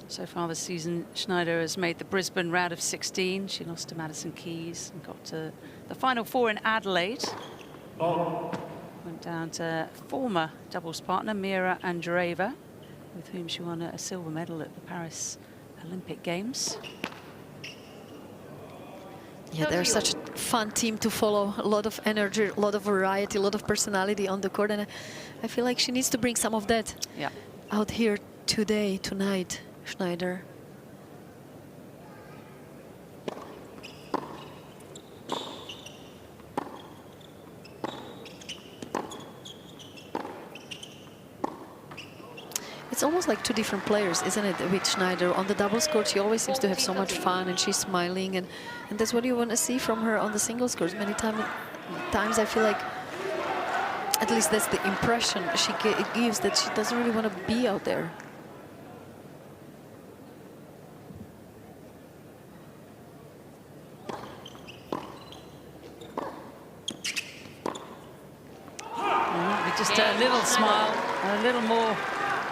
So far this season, Shnaider has made the Brisbane round of 16. She lost to Madison Keys and got to the Final Four in Adelaide. Went down to former doubles partner Mira Andreeva, with whom she won a silver medal at the Paris Olympic Games. Yeah, they're such a fun team to follow. A lot of energy, a lot of variety, a lot of personality on the court, and I feel like she needs to bring some of that out here today, tonight, Shnaider. It's almost like two different players, isn't it, with Shnaider? On the doubles court, she always seems to have so much fun, and she's smiling, and that's what you want to see from her on the singles court. Many times I feel like, at least that's the impression she gives, that she doesn't really want to be out there. just a little smile, a little more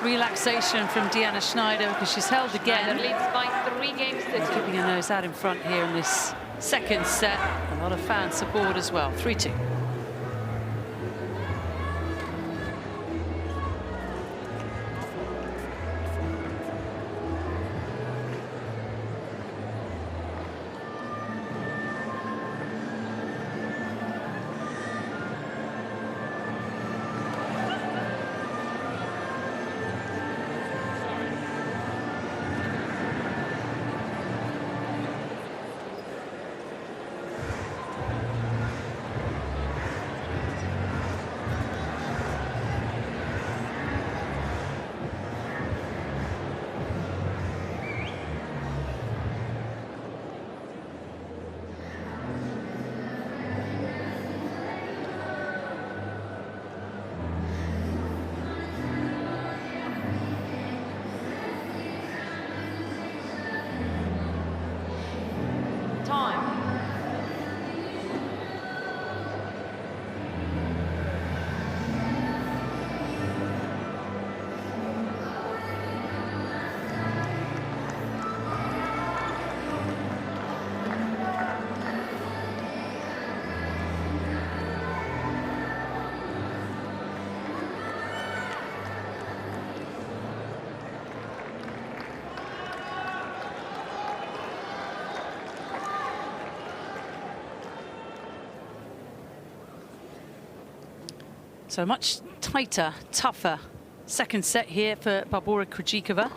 relaxation from Diana Shnaider because she's held again. Shnaider leads by 3 games to 2. Keeping her nose out in front here in this second set. A lot of fans aboard as well. 3-2. So much tighter, tougher second set here for Barbora Krejcikova.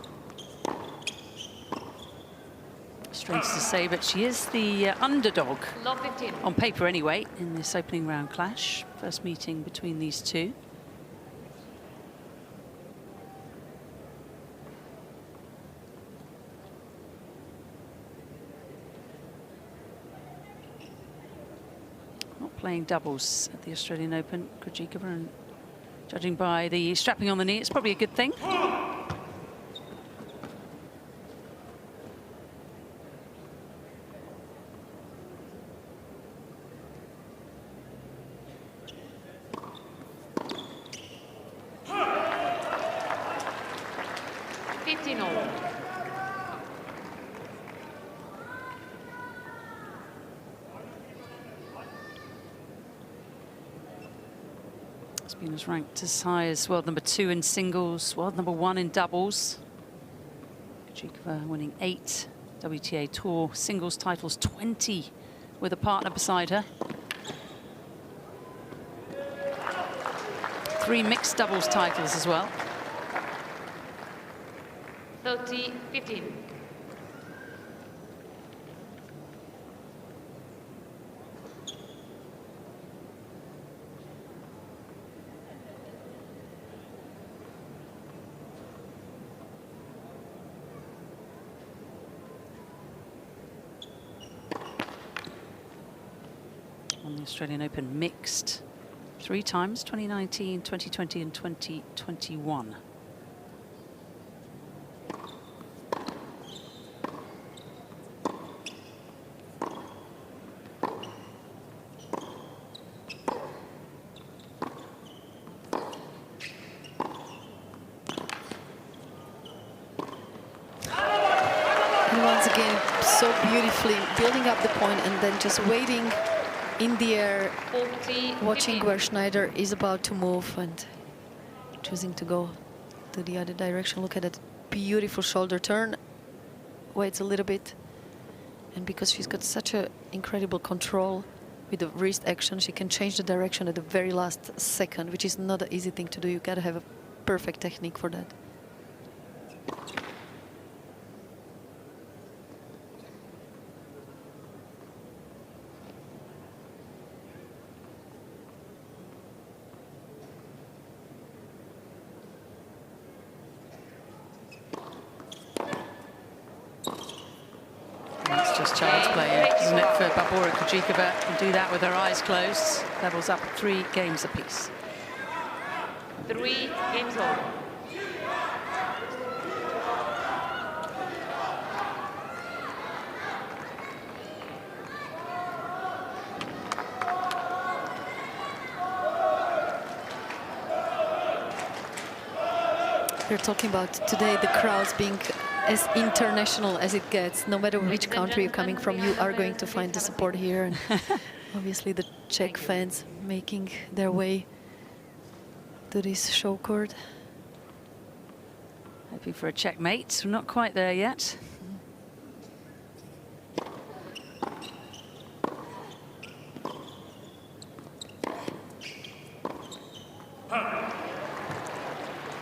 Strange to say, but she is the underdog, Love 15. on paper anyway, in this opening round clash. First meeting between these two. Not playing doubles at the Australian Open, Krejcikova, and judging by the strapping on the knee, it's probably a good thing. Is ranked as high as world number 2 in singles, world number 1 in doubles. Krejcikova winning 8 WTA Tour singles titles, 20 with a partner beside her. 3 mixed doubles titles as well. 30-15. On the Australian Open mixed 3 times, 2019, 2020 and 2021. And once again, so beautifully building up the point and then just waiting in the air, 40, watching 15. where Shnaider is about to move and choosing to go to the other direction. Look at that beautiful shoulder turn. Waits a little bit. And because she's got such an incredible control with the wrist action, she can change the direction at the very last second, which is not an easy thing to do. You gotta have a perfect technique for that. Just child's play, isn't it, for Barbora Krejcikova, and do that with her eyes closed. Levels up 3 games apiece. 3 games over. We're talking about today the crowds being as international as it gets. No matter which country you're coming from, you are going to find the support here. And obviously the Czech fans making their way to this show court. Hoping for a checkmate. We're not quite there yet.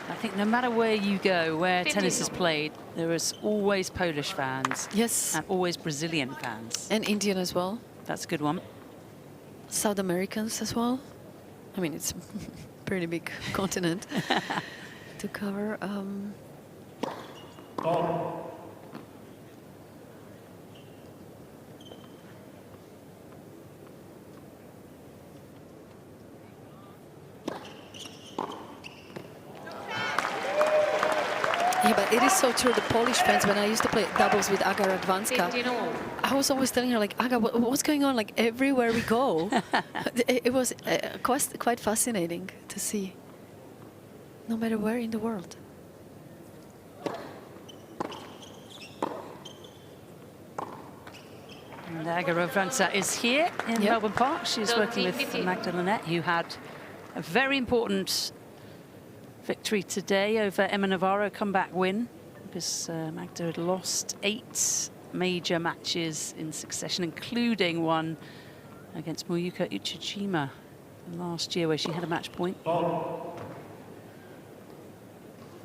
I think no matter where you go, where tennis is played, there is always Polish fans. Yes. And always Brazilian fans. And Indian as well. That's a good one. South Americans as well. I mean, it's a pretty big continent to cover. Yeah, but it is so true. The Polish fans, when I used to play doubles with Aga Radwanska, I was always telling her, like, Aga, what's going on? Like, everywhere we go. It was quite fascinating to see, no matter where in the world. And Aga Radwanska is here in Melbourne Park. She's working with Magdalena, who had a very important victory today over Emma Navarro, comeback win, because Magda had lost 8 major matches in succession, including one against Moyuka Uchijima last year, where she had a match point.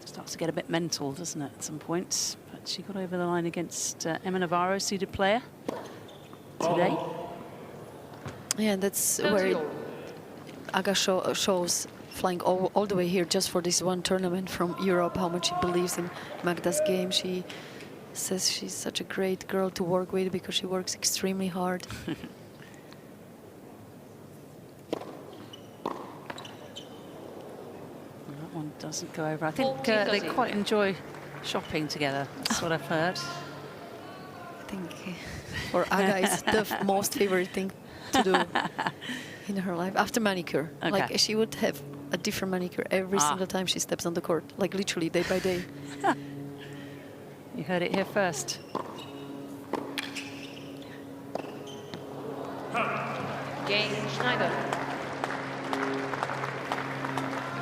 Starts to get a bit mental, doesn't it, at some points? But she got over the line against Emma Navarro, seeded player, today. Yeah, that's where Aga shows, flying all the way here just for this one tournament from Europe, how much she believes in Magda's game. She says she's such a great girl to work with because she works extremely hard. That one doesn't go over. I think they quite enjoy shopping together. That's what I've heard. I think for Aga it's the most favorite thing to do in her life after manicure. Okay. Like, she would have a different manicure every single time she steps on the court, like literally day by day. You heard it here first. Cain Shnaider.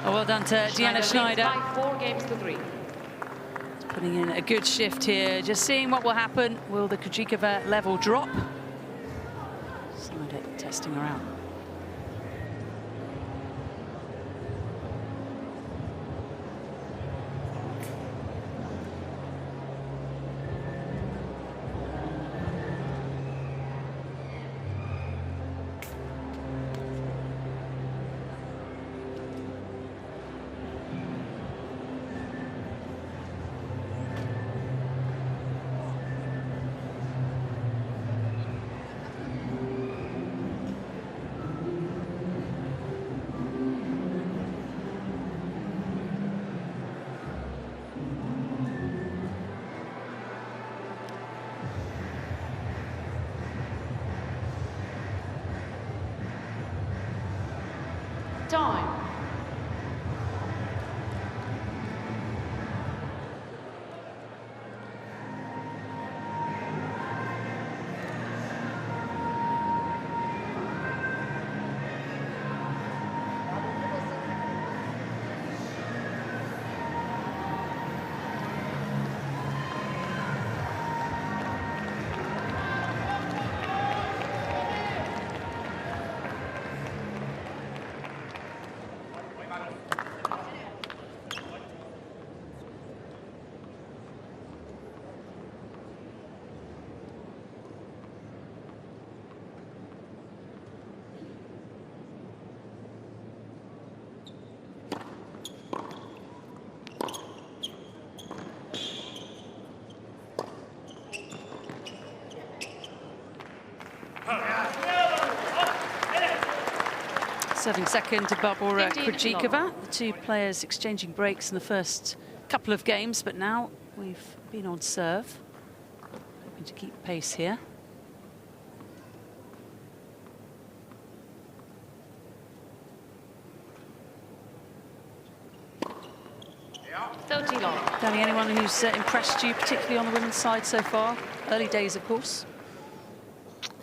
Oh, well done to Diana Shnaider. By 4 games to 3. Putting in a good shift here. Just seeing what will happen. Will the Krejcikova level drop? Snyder testing her out. Time. Serving second to Barbora Krejcikova. The two players exchanging breaks in the first couple of games, but now we've been on serve. Hoping to keep pace here. 30 long. Danny, anyone who's impressed you, particularly on the women's side so far? Early days, of course.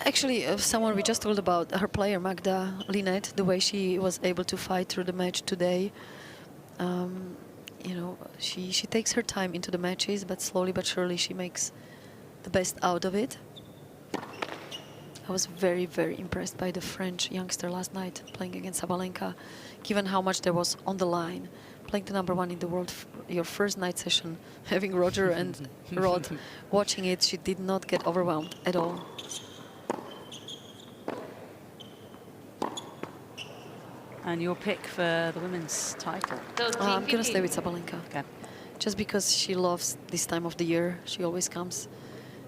Actually, someone we just told about, her player, Magda Linette, the way she was able to fight through the match today. You know, she takes her time into the matches, but slowly but surely she makes the best out of it. I was very, very impressed by the French youngster last night playing against Sabalenka, given how much there was on the line. Playing the #1 in the world, your first night session, having Roger and Rod watching it, she did not get overwhelmed at all. And your pick for the women's title? I'm going to stay with Sabalenka. Okay. Just because she loves this time of the year. She always comes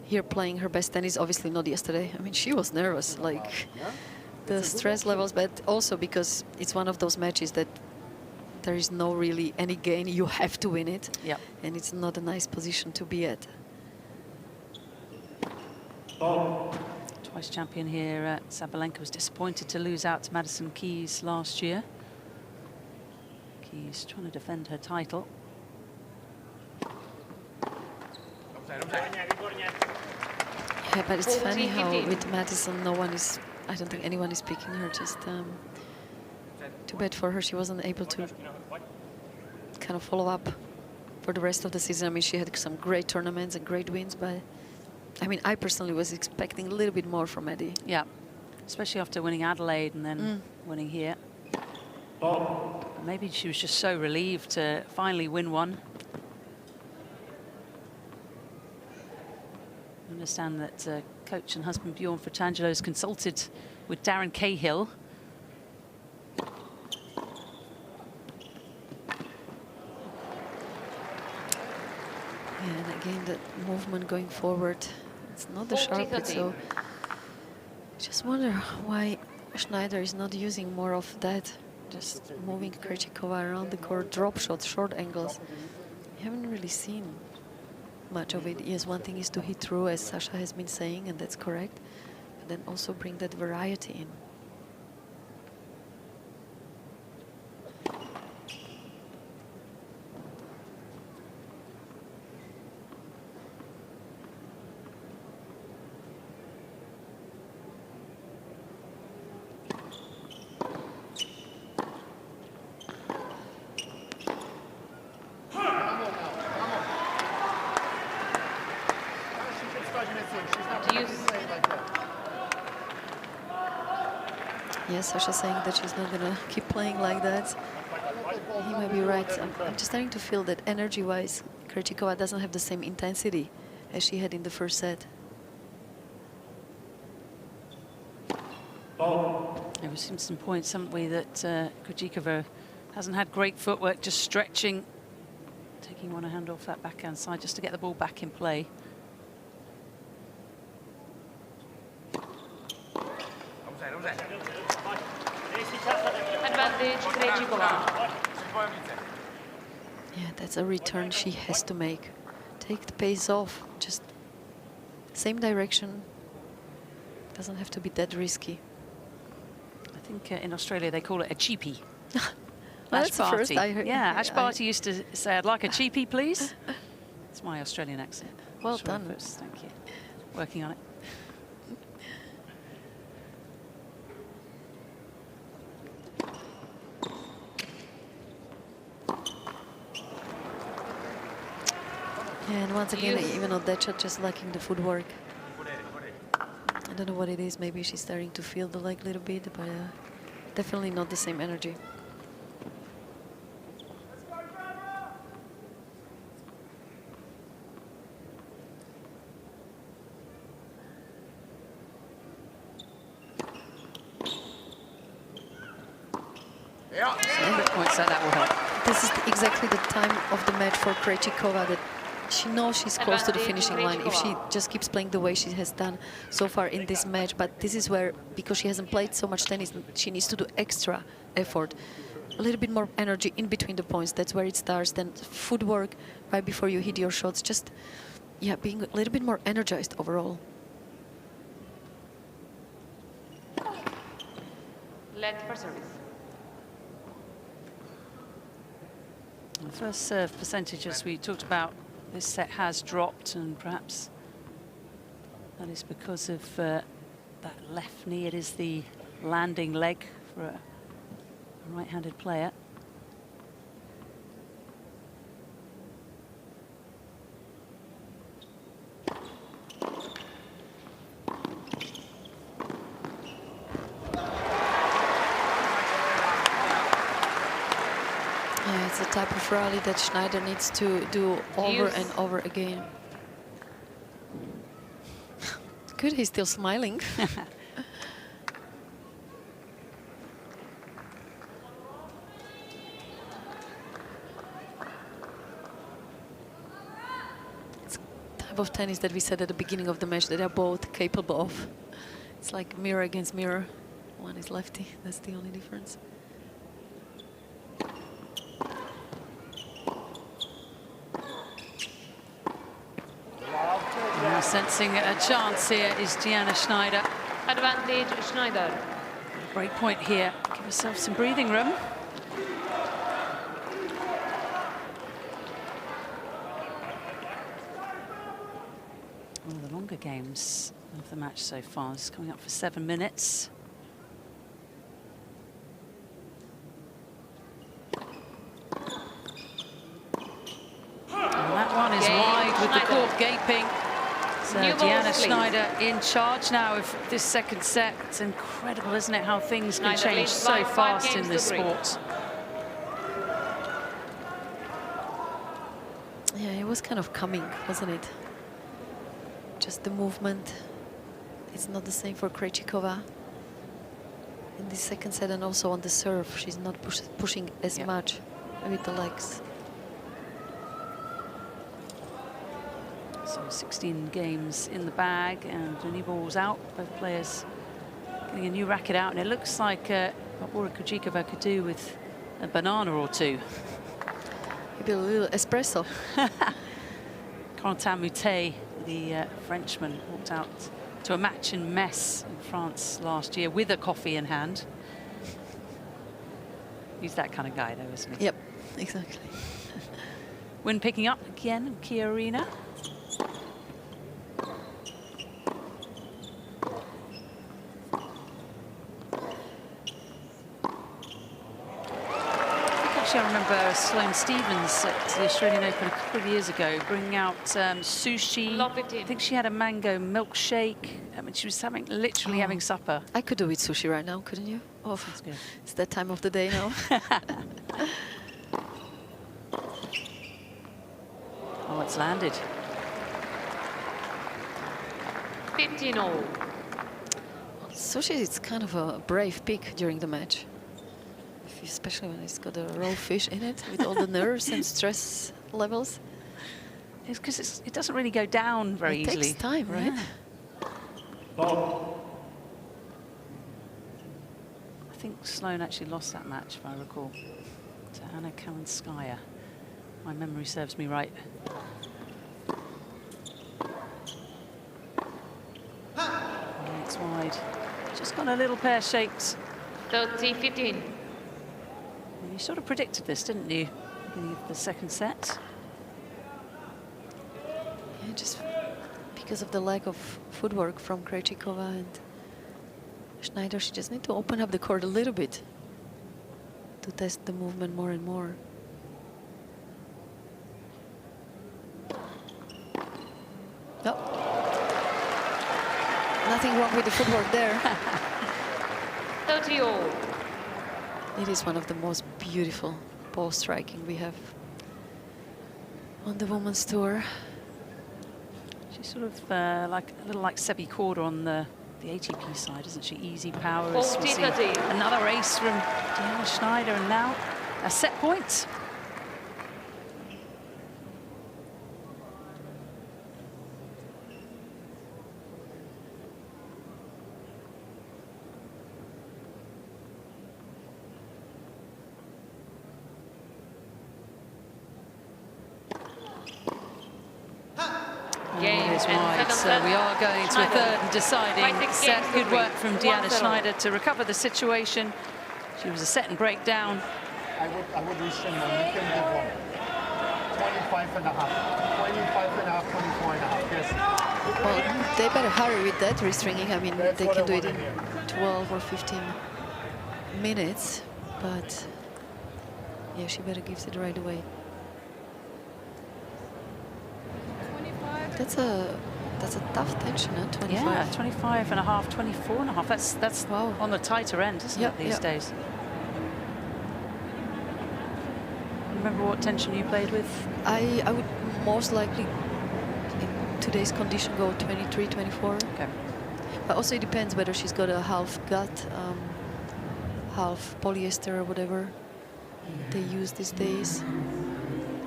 here playing her best tennis. Obviously not yesterday. I mean, she was nervous, like the stress levels, but also because it's one of those matches that there is no really any gain. You have to win it. Yep. And it's not a nice position to be at. Twice champion here, Sabalenka was disappointed to lose out to Madison Keys last year. Keys trying to defend her title. Yeah, but it's funny how with Madison, no one is, I don't think anyone is picking her. Just too bad for her. She wasn't able to kind of follow up for the rest of the season. I mean, she had some great tournaments and great wins, but I mean, I personally was expecting a little bit more from Eddie. Yeah, especially after winning Adelaide and then winning here. Maybe she was just so relieved to finally win one. I understand that coach and husband Bjorn Fratangelo has consulted with Darren Cahill. And again, the movement going forward, it's not the sharp hit, so just wonder why Shnaider is not using more of that, just moving Krejcikova around the court, drop shots, short angles. We haven't really seen much of it. Yes, one thing is to hit through, as Sasha has been saying, and that's correct, but then also bring that variety in. Yes, Sasha saying that she's not going to keep playing like that. He might be right. I'm just starting to feel that energy-wise, Krejcikova doesn't have the same intensity as she had in the first set. We've seen some points, haven't we, that Krejcikova hasn't had great footwork, just stretching, taking one hand off that backhand side just to get the ball back in play. Advantage Krejcikova. Yeah, that's a return she has to make. Take the pace off, just same direction. Doesn't have to be that risky. I think in Australia they call it a cheapie. Well, that's the first I heard. Yeah, Ash Barty used to say, "I'd like a cheapie, please." It's my Australian accent. Well done. Thank you. Working on it. Yeah, and once again, even on that shot, just lacking the footwork. I don't know what it is. Maybe she's starting to feel the leg a little bit, but definitely not the same energy. Points like that will help. This is exactly the time of the match for Krejcikova that she knows she's close to the finishing line if she just keeps playing the way she has done so far in this match. But this is where, because she hasn't played so much tennis, she needs to do extra effort. A little bit more energy in between the points. That's where it starts. Then footwork right before you hit your shots. Just, yeah, being a little bit more energized overall. Let for service. The first serve percentage, as we talked about, this set has dropped, and perhaps that is because of that left knee. It is the landing leg for a right-handed player. Yeah, it's the type of rally that Shnaider needs to do over and over again. Good, he's still smiling. It's the type of tennis that we said at the beginning of the match that they're both capable of. It's like mirror against mirror. One is lefty, that's the only difference. Sensing a chance here is Diana Shnaider. Advantage Shnaider. Break point here. Give herself some breathing room. One of the longer games of the match so far. It's coming up for 7 minutes. And that one is wide with the court gaping. So Diana Shnaider in charge now of this second set. It's incredible, isn't it, how things can change so fast in this sport. Yeah, it was kind of coming, wasn't it? Just the movement. It's not the same for Krejcikova in the second set, and also on the serve. She's not pushing as much with the legs. So 16 games in the bag and the new ball's out. Both players getting a new racket out, and it looks like Barbora Krejcikova could do with a banana or two. Maybe a little espresso. Quentin Moutet, the Frenchman, walked out to a match in Metz in France last year with a coffee in hand. He's that kind of guy, though, isn't he? Yep, exactly. Wind picking up again in Cain Arena. I remember Sloane Stephens at the Australian Open a couple of years ago bringing out sushi. I think she had a mango milkshake. I mean, she was literally having supper. I could do with sushi right now, couldn't you? Oh, that's good. It's that time of the day now. Oh, it's landed. 15-all. Sushi is kind of a brave pick during the match. Especially when it's got a raw fish in it with all the nerves and stress levels. It's because it doesn't really go down very easily. It takes time, right? Ball. I think Sloane actually lost that match, if I recall, to Anna Kalinskaya. My memory serves me right. It's wide. Just got a little pair shaked. 30-15. You sort of predicted this, didn't you? Beginning of the second set. Yeah, just because of the lack of footwork from Krejcikova and Shnaider, she just need to open up the court a little bit to test the movement more and more. No. Nothing wrong with the footwork there. 30-all. It is one of the most beautiful ball striking we have on the women's tour. She's sort of like a little like Sebi Korda on the ATP side, isn't she? Easy powers. We'll see another ace from Diana Shnaider, and now a set point. Wide, so we are going to a third and deciding set. Good work from Diana Shnaider to recover the situation. She was a set and break down. I would rescind one. You can give one. 25 and a half. 25 and a half, 24 and a half, yes. Well, they better hurry with that restringing. I mean, That's they what can I do it wanna in hear. 12 or 15 minutes, but yeah, she better gives it right away. That's a tough tension, huh? 25. Yeah, 25 and a half, 24 and a half. That's Wow. on the tighter end, isn't Yep, it, these yep. days? Remember what tension you played with? I would most likely in today's condition go 23, 24. Okay. But also it depends whether she's got a half gut, half polyester or whatever they use these days.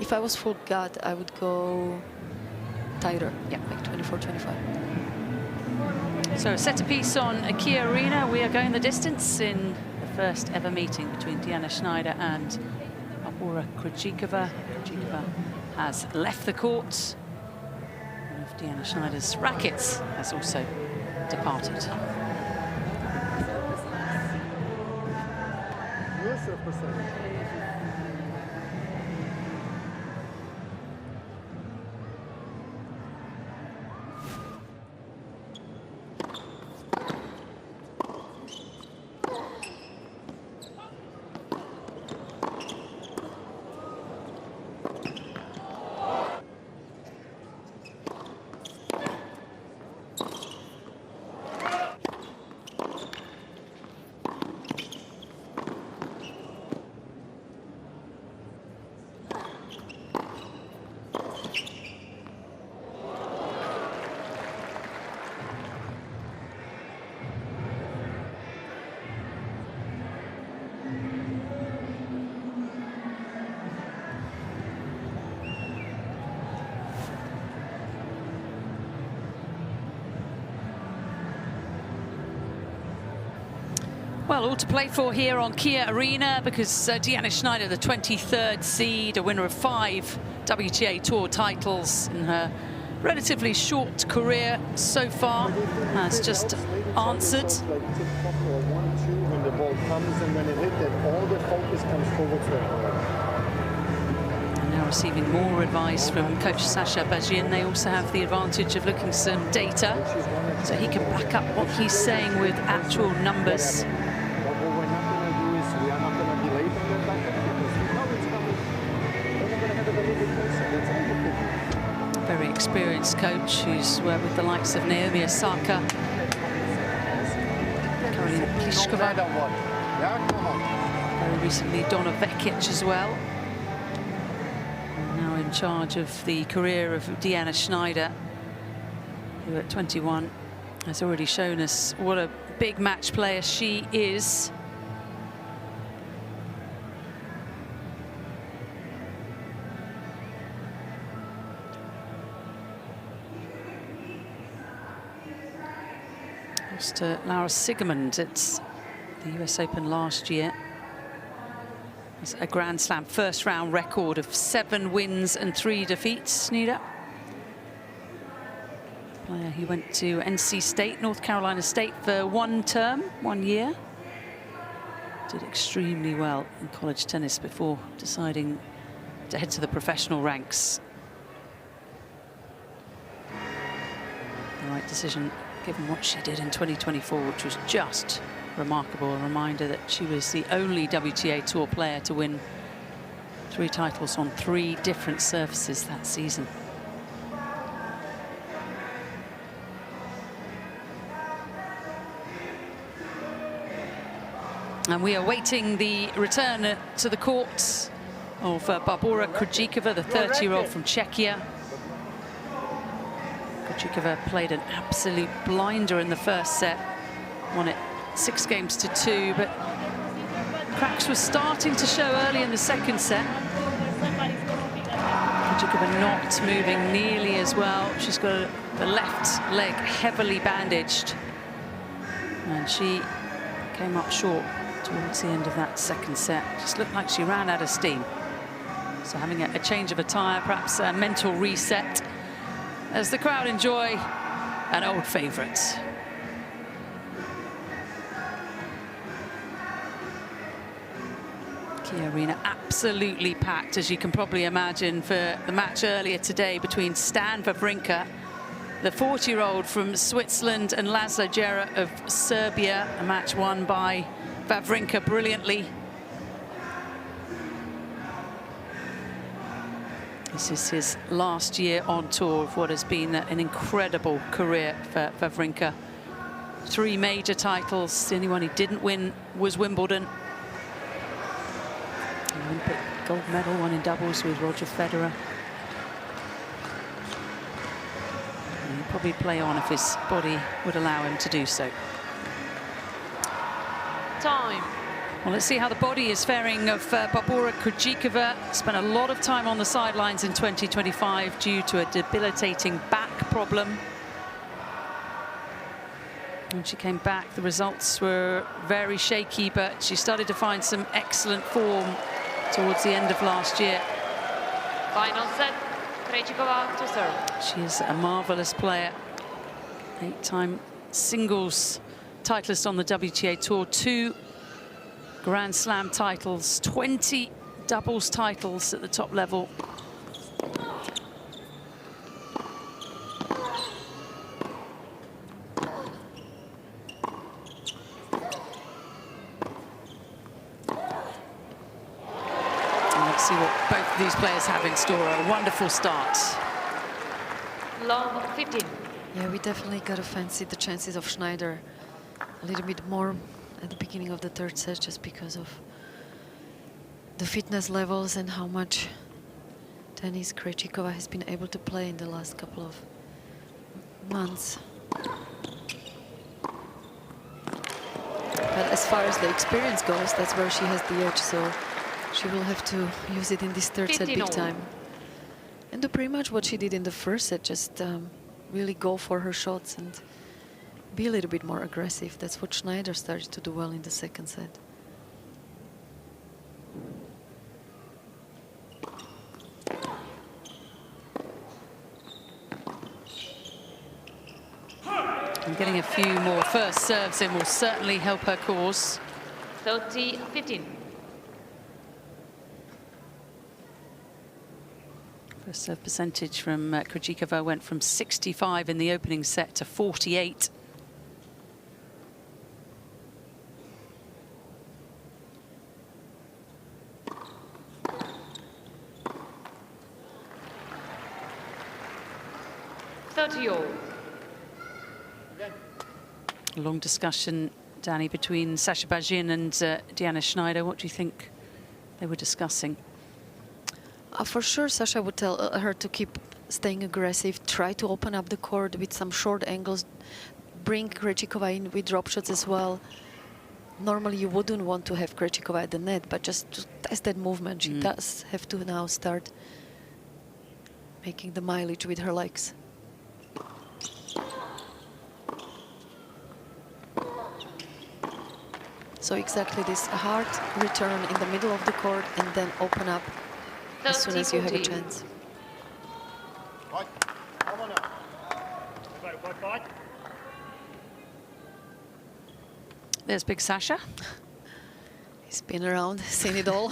If I was full gut, I would go tighter, yeah, like 24, 25. So a centerpiece on Kia Arena. We are going the distance in the first ever meeting between Diana Shnaider and Barbora Krejcikova. Krejcikova has left the court. One of Diana Schneider's rackets has also departed. Your serve percentage. Well, all to play for here on Kia Arena because Diana Shnaider, the 23rd seed, a winner of 5 WTA Tour titles in her relatively short career so far, has just answered. Like tick-tock or 1-2 when the ball comes, and when it hit that, all the focus comes forward to her. And now receiving more advice from coach Sasha Bajin. They also have the advantage of looking some data, so he can back up what he's saying with actual numbers. But what we're not going to do is we are not going to be late on that backup because we know it's coming. We're not going to have it a little bit closer. That's all we're thinking. Very experienced coach who's worked with the likes of Naomi Osaka, Karolina No Pliskova, matter what. Yeah, come on. very recently Donna Vekic as well. Now in charge of the career of Diana Shnaider, who at 21 has already shown us what a big match player she is. Lost to Laura Sigemund at the US Open last year. It's a Grand Slam first round record of 7 wins and 3 defeats, Nida. Player who went to NC State, North Carolina State for 1 term, 1 year. Did extremely well in college tennis before deciding to head to the professional ranks. The right decision given what she did in 2024, which was just remarkable. A reminder that she was the only WTA Tour player to win 3 titles on 3 different surfaces that season. And we are waiting the return to the court of Barbora Krejcikova, the 30-year-old from Czechia. Krejcikova played an absolute blinder in the first set, won it 6 games to 2, but cracks were starting to show early in the second set. Krejcikova not moving nearly as well. She's got the left leg heavily bandaged, and she came up short towards the end of that second set. Just looked like she ran out of steam. So having a change of attire, perhaps a mental reset, as the crowd enjoy an old favourite. Arena absolutely packed, as you can probably imagine, for the match earlier today between Stan Wawrinka, the 40-year-old from Switzerland, and Laszlo Djere of Serbia. A match won by Wawrinka brilliantly. This is his last year on tour of what has been an incredible career for Wawrinka. 3 major titles. The only one he didn't win was Wimbledon. Olympic gold medal, one in doubles with Roger Federer. And he'd probably play on if his body would allow him to do so. Time. Well, let's see how the body is faring of Barbora Krejcikova. Spent a lot of time on the sidelines in 2025 due to a debilitating back problem. When she came back, the results were very shaky, but she started to find some excellent form towards the end of last year. Final set. Krejcikova to serve. She is a marvelous player. 8-time singles titleist on the WTA Tour, 2 Grand Slam titles, 20 doubles titles at the top level. See what both of these players have in store. A wonderful start. Long 15. Yeah, we definitely got to fancy the chances of Shnaider a little bit more at the beginning of the 3rd set, just because of the fitness levels and how much tennis Krejcikova has been able to play in the last couple of months. But as far as the experience goes, that's where she has the edge, so she will have to use it in this 3rd set big time. And do pretty much what she did in the 1st set, just really go for her shots and be a little bit more aggressive. That's what Shnaider started to do well in the 2nd set. And getting a few more first serves in will certainly help her cause. 30-15. First serve percentage from Krejcikova went from 65 in the opening set to 48. A long discussion, Danny, between Sasha Bajin and Diana Shnaider. What do you think they were discussing? For sure, Sasha would tell her to keep staying aggressive, try to open up the court with some short angles, bring Krejcikova in with drop shots as well. Normally, you wouldn't want to have Krejcikova at the net, but just to test that movement, she does have to now start making the mileage with her legs. So exactly this hard return in the middle of the court and then open up as soon as you have a chance. There's big Sasha. He's been around, seen it all.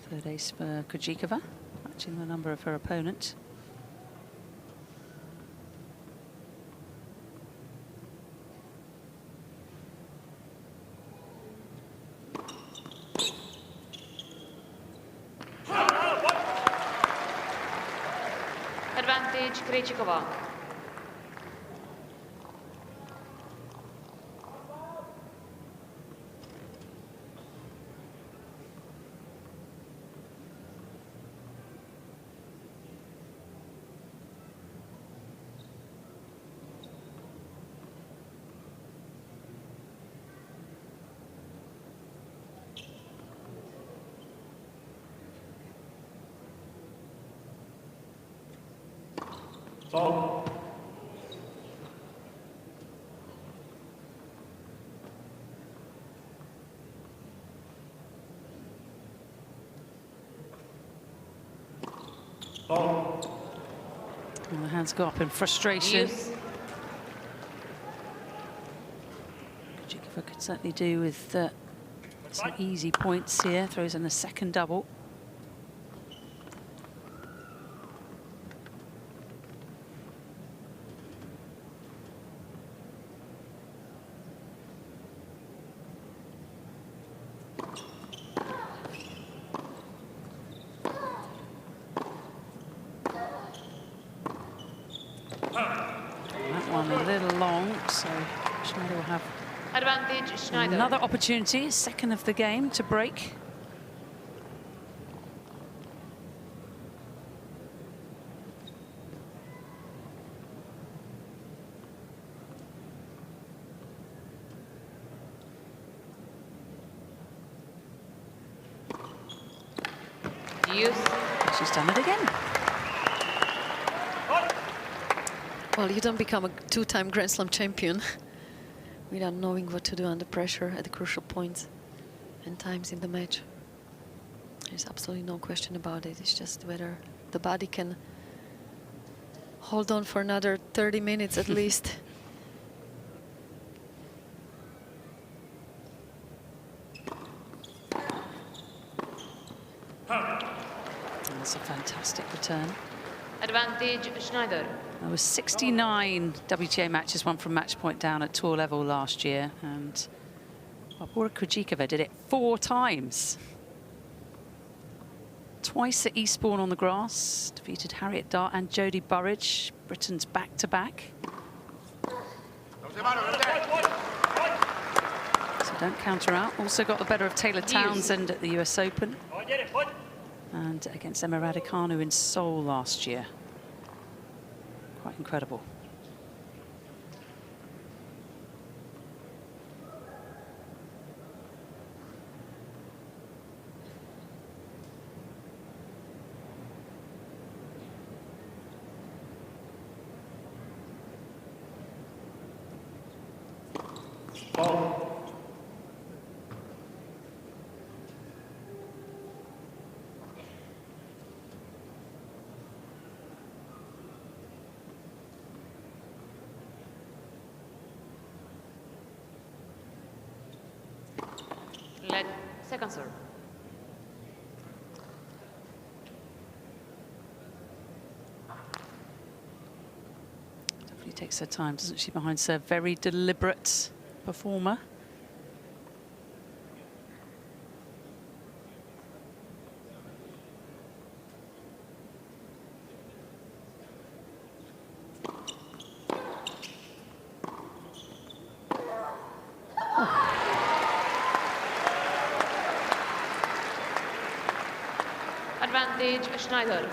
Third ace for Krejcikova, matching the number of her opponent. Advantage Krejcikova. So. Ball. And the hands go up in frustration. Use. Krejcikova could certainly do with some easy points here. Throws in a second double. That one a little long, so Shnaider will have Advantage Shnaider. another opportunity, second of the game, to break. Use. She's done it again. Well, you don't become a two-time Grand Slam champion without knowing what to do under pressure at the crucial points and times in the match. There's absolutely no question about it. It's just whether the body can hold on for another 30 minutes at least. That's a fantastic return. Advantage Shnaider. There was 69 WTA matches won from match point down at tour level last year, and Barbora Krejcikova did it 4 times. Twice at Eastbourne on the grass, defeated Harriet Dart and Jodie Burridge, Britain's back-to-back. So don't counter out. Also got the better of Taylor Townsend at the US Open. And against Emma Raducanu in Seoul last year. Quite incredible. Ball. Let second serve. Definitely takes her time, doesn't she, behind serve? Very deliberate performer. Advantage Shnaider.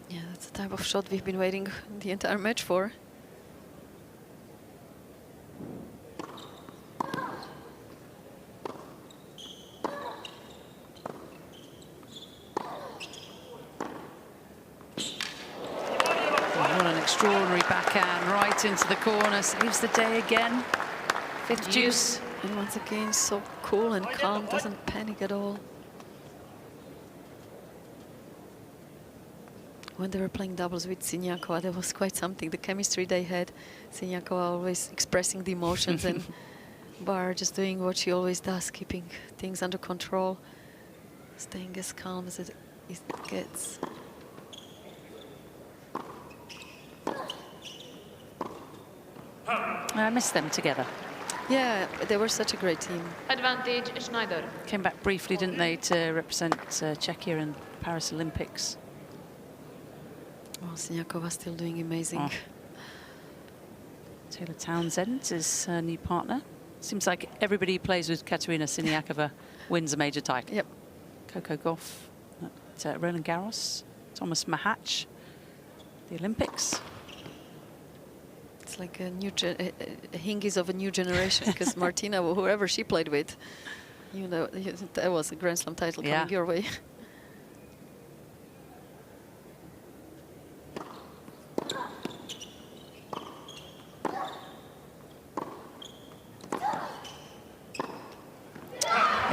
Yeah, that's the type of shot we've been waiting the entire match for. What an extraordinary backhand right into the corner. Saves the day again. 5th deuce. And once again, so cool and calm, doesn't panic at all. When they were playing doubles with Siniakova, there was quite something. The chemistry they had, Siniakova always expressing the emotions and Bar just doing what she always does, keeping things under control, staying as calm as it gets. I miss them together. Yeah, they were such a great team. Advantage Shnaider. Came back briefly, didn't they, to represent Czechia in Paris Olympics. Well, Siniakova still doing amazing. Oh. Taylor Townsend is her new partner. Seems like everybody who plays with Katerina Siniakova wins a major title. Yep. Coco Gauff at Roland Garros. Thomas Mahatch, the Olympics. It's like a new Hingis of a new generation, because Martina, whoever she played with, you know, that was a Grand Slam title coming your way.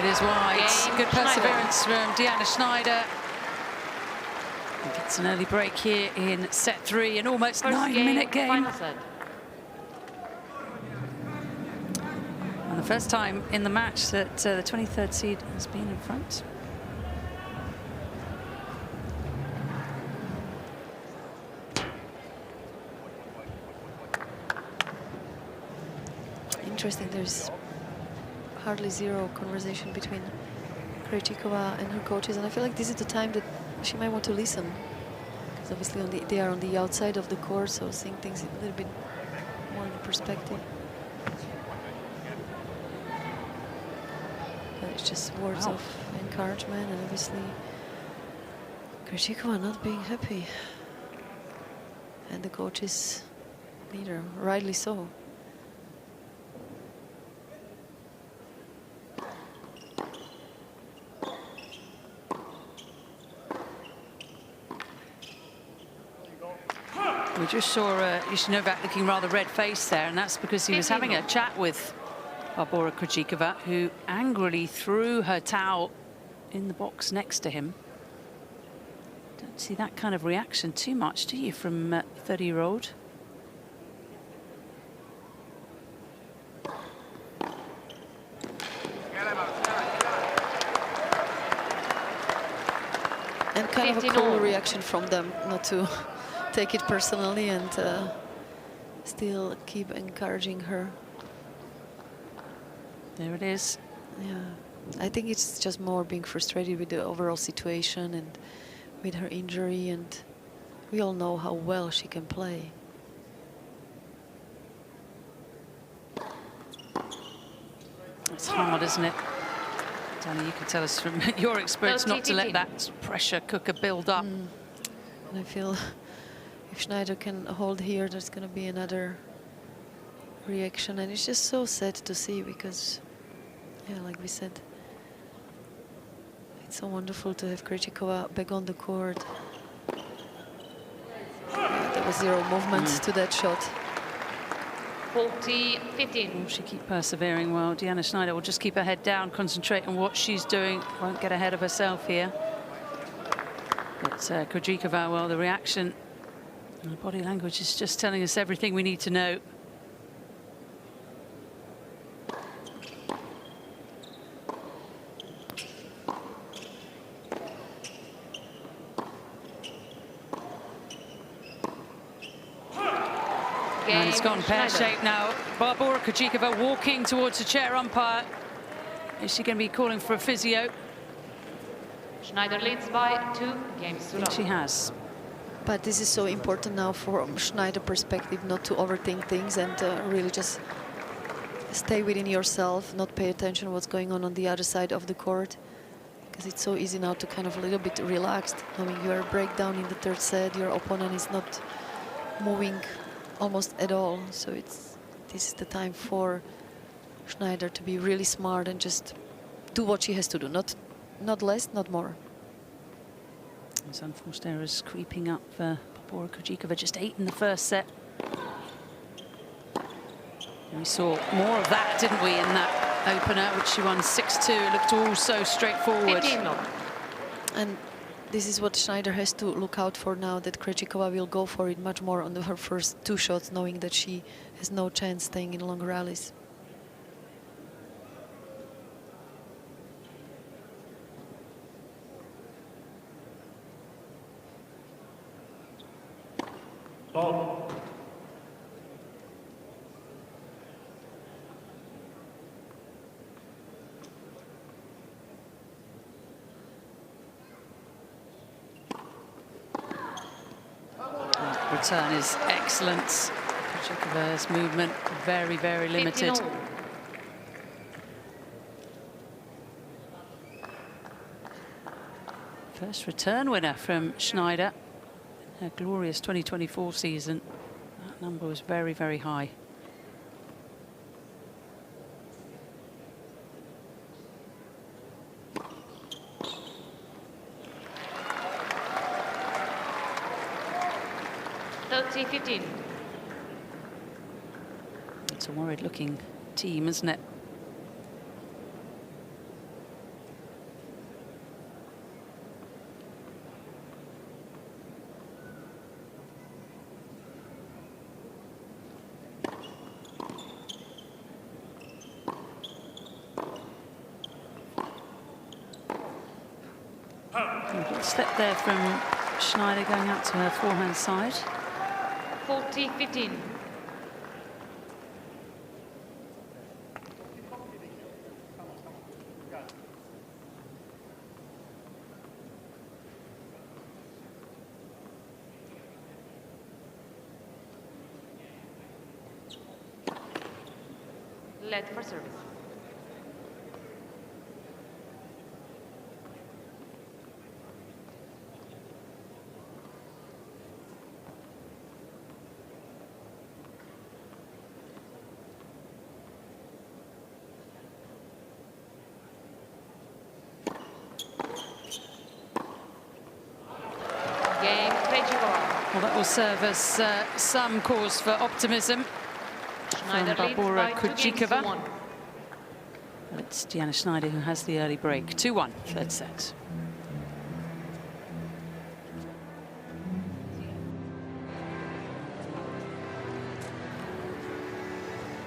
It is wide. Cain, Good Shnaider. perseverance from Diana Shnaider. Gets an early break here in set 3, an almost First 9-minute game. Final set. And the first time in the match that the 23rd seed has been in front. Interesting, there's hardly zero conversation between Krejcikova and her coaches, and I feel like this is the time that she might want to listen, because obviously they are on the outside of the court, so seeing things a little bit more in perspective. But it's just words of encouragement, and obviously Krejcikova not being happy, and the coaches leader, rightly so. We just saw Novak looking rather red-faced there, and that's because he was having a chat with Barbora Krejcikova, who angrily threw her towel in the box next to him. Don't see that kind of reaction too much, do you, from 30-year-old? And kind of a cool reaction from them, not to take it personally, and still keep encouraging her. There it is. Yeah, I think it's just more being frustrated with the overall situation and with her injury, and we all know how well she can play. It's hard, isn't it? Danny, you can tell us from your experience not to let that pressure cooker build up. And I feel if Shnaider can hold here, there's going to be another reaction, and it's just so sad to see, because, yeah, like we said, it's so wonderful to have Krejcikova back on the court. Yeah, there was zero movement to that shot. 40-15. Will she keep persevering? Well, Diana Shnaider will just keep her head down, concentrate on what she's doing, won't get ahead of herself here. But Krejcikova, well, the reaction and the body language is just telling us everything we need to know. And it's gone pear-shaped now. Barbora Krejcikova walking towards the chair umpire. Is she going to be calling for a physio? Shnaider leads by 2 games to I think she has. But this is so important now from Shnaider perspective, not to overthink things, and really just stay within yourself, not pay attention to what's going on the other side of the court, because it's so easy now to kind of a little bit relaxed. I mean, you are a breakdown in the 3rd set, your opponent is not moving almost at all, so this is the time for Shnaider to be really smart and just do what she has to do, not less, not more. There's unforced errors creeping up for Barbora Krejcikova, just 8 in the 1st set. And we saw more of that, didn't we, in that opener, which she won 6-2. It looked all so straightforward. 15-0. And this is what Shnaider has to look out for now, that Krejcikova will go for it much more on her first 2 shots, knowing that she has no chance staying in long rallies. Ball. Return is excellent. Krejcikova's movement very, very limited. 15-0. First return winner from Shnaider. Her glorious 2024 season. That number was very, very high. It's a worried-looking team, isn't it? Slip there from Shnaider going out to her forehand side. 40-15. Led for service. Game Krejcikova. Well, that will serve as some cause for optimism from Shnaider leads Barbora by 2 games to Krejcikova. 1. It's Diana Shnaider who has the early break. 2-1, third set.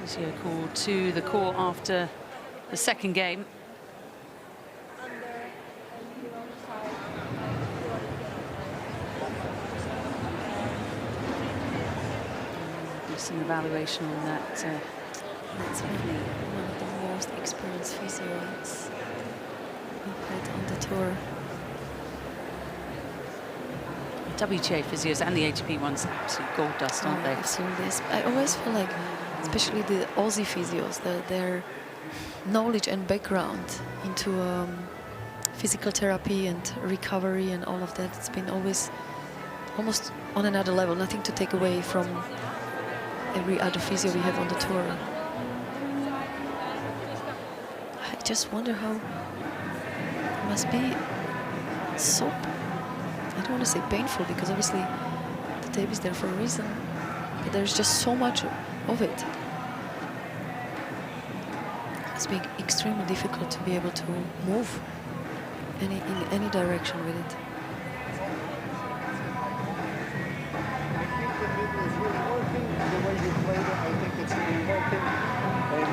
Physio called to the court after the second game. Some evaluation on that. That's really one of the most experienced physios we've had on the tour. WTA physios and the ATP ones, absolute gold dust, aren't they? Absolutely. I always feel like, especially the Aussie physios, that their knowledge and background into physical therapy and recovery and all of that, it's been always almost on another level. Nothing to take away from every other physio we have on the tour. I just wonder how it must be so, I don't want to say painful, because obviously the tape is there for a reason, but there's just so much of it. It's been extremely difficult to be able to move in any direction with it.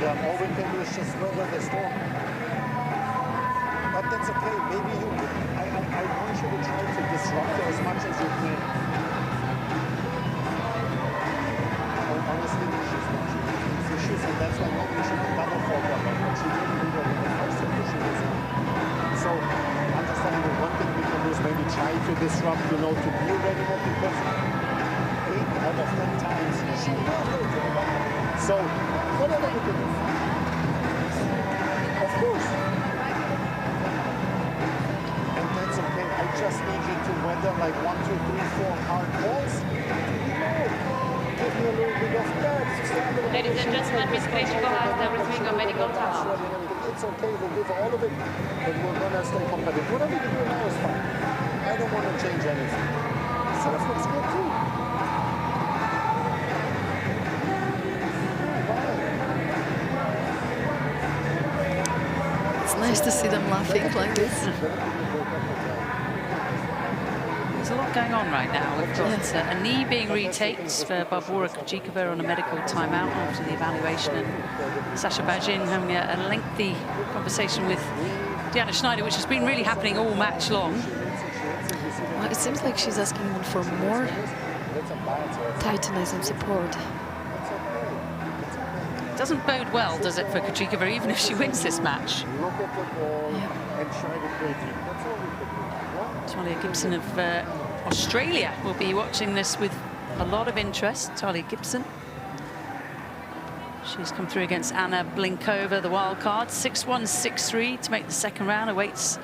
All we can do is just weather the storm. But that's okay. Maybe you. I want you to try to disrupt it as much as you can. Honestly, she's not. She issues, and that's why nobody should double fault her. But she didn't do that in the first set, she was. So understanding that one thing we can do is maybe try to disrupt, to be ready more, because 8 out of 10 times she will go to the bottom. So whatever you can do. Of course. And that's okay. I just need you to weather like 1, 2, 3, 4 hard balls. Give me a little bit of that. Ladies and gentlemen, Ms. Krejcikova has now receiving a medical timeout. It's okay. We'll give all of it, but we're gonna stay competitive. Whatever you do now is fine. I don't want to change anything. Stuff looks good too. It's nice to see them laughing like this. There's a lot going on right now. We've got a knee being retaped for Barbora Krejcikova on a medical timeout after the evaluation, and Sasha Bajin having a lengthy conversation with Diana Shnaider, which has been really happening all match long. Well, it seems like she's asking even for more tightness and support. Doesn't bode well, does it, for Krejcikova, even if she wins this match? Talia Gibson of Australia will be watching this with a lot of interest. Talia Gibson. She's come through against Anna Blinkova, the wild card. 6-1, 6-3 to make the second round. Awaits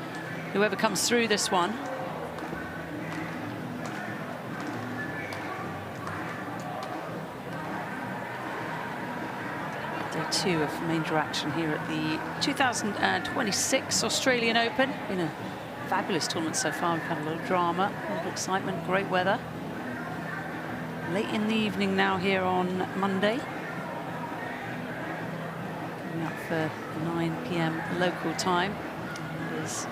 whoever comes through this one. Day 2 of major action here at the 2026 Australian Open. Been a fabulous tournament so far. We've had a lot of drama, a lot of excitement, great weather. Late in the evening now here on Monday. Coming up for 9 p.m. local time. It is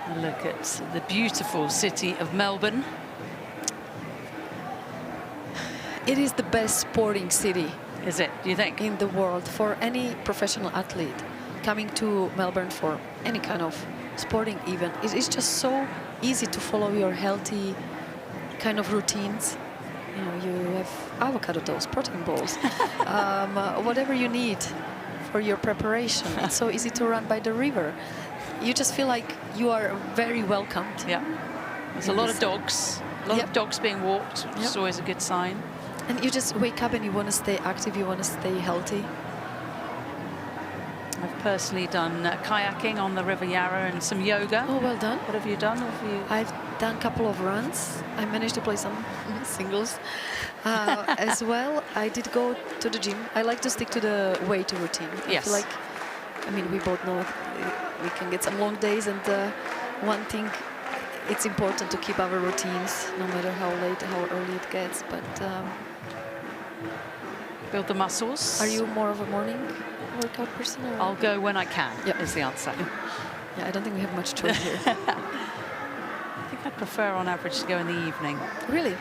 a look at the beautiful city of Melbourne. It is the best sporting city. Is it, do you think? In the world for any professional athlete coming to Melbourne for any kind of sporting event. It's just so easy to follow your healthy kind of routines. You know, you have avocado toast, protein balls, whatever you need for your preparation. It's so easy to run by the river. You just feel like you are very welcomed. Yeah. There's a lot of dogs. A lot of dogs being walked, which is always a good sign. And you just wake up and you want to stay active, you want to stay healthy. I've personally done kayaking on the River Yarra and some yoga. Oh, well done. What have you done? I've done a couple of runs. I managed to play some singles as well. I did go to the gym. I like to stick to the weight routine. I feel like, I mean, we both know we can get some long days, and one thing, it's important to keep our routines, no matter how late, how early it gets. But build the muscles. Are you more of a morning workout person? Or? I'll go when I can, is the answer. Yeah, I don't think we have much choice here. I think I prefer on average to go in the evening. Really?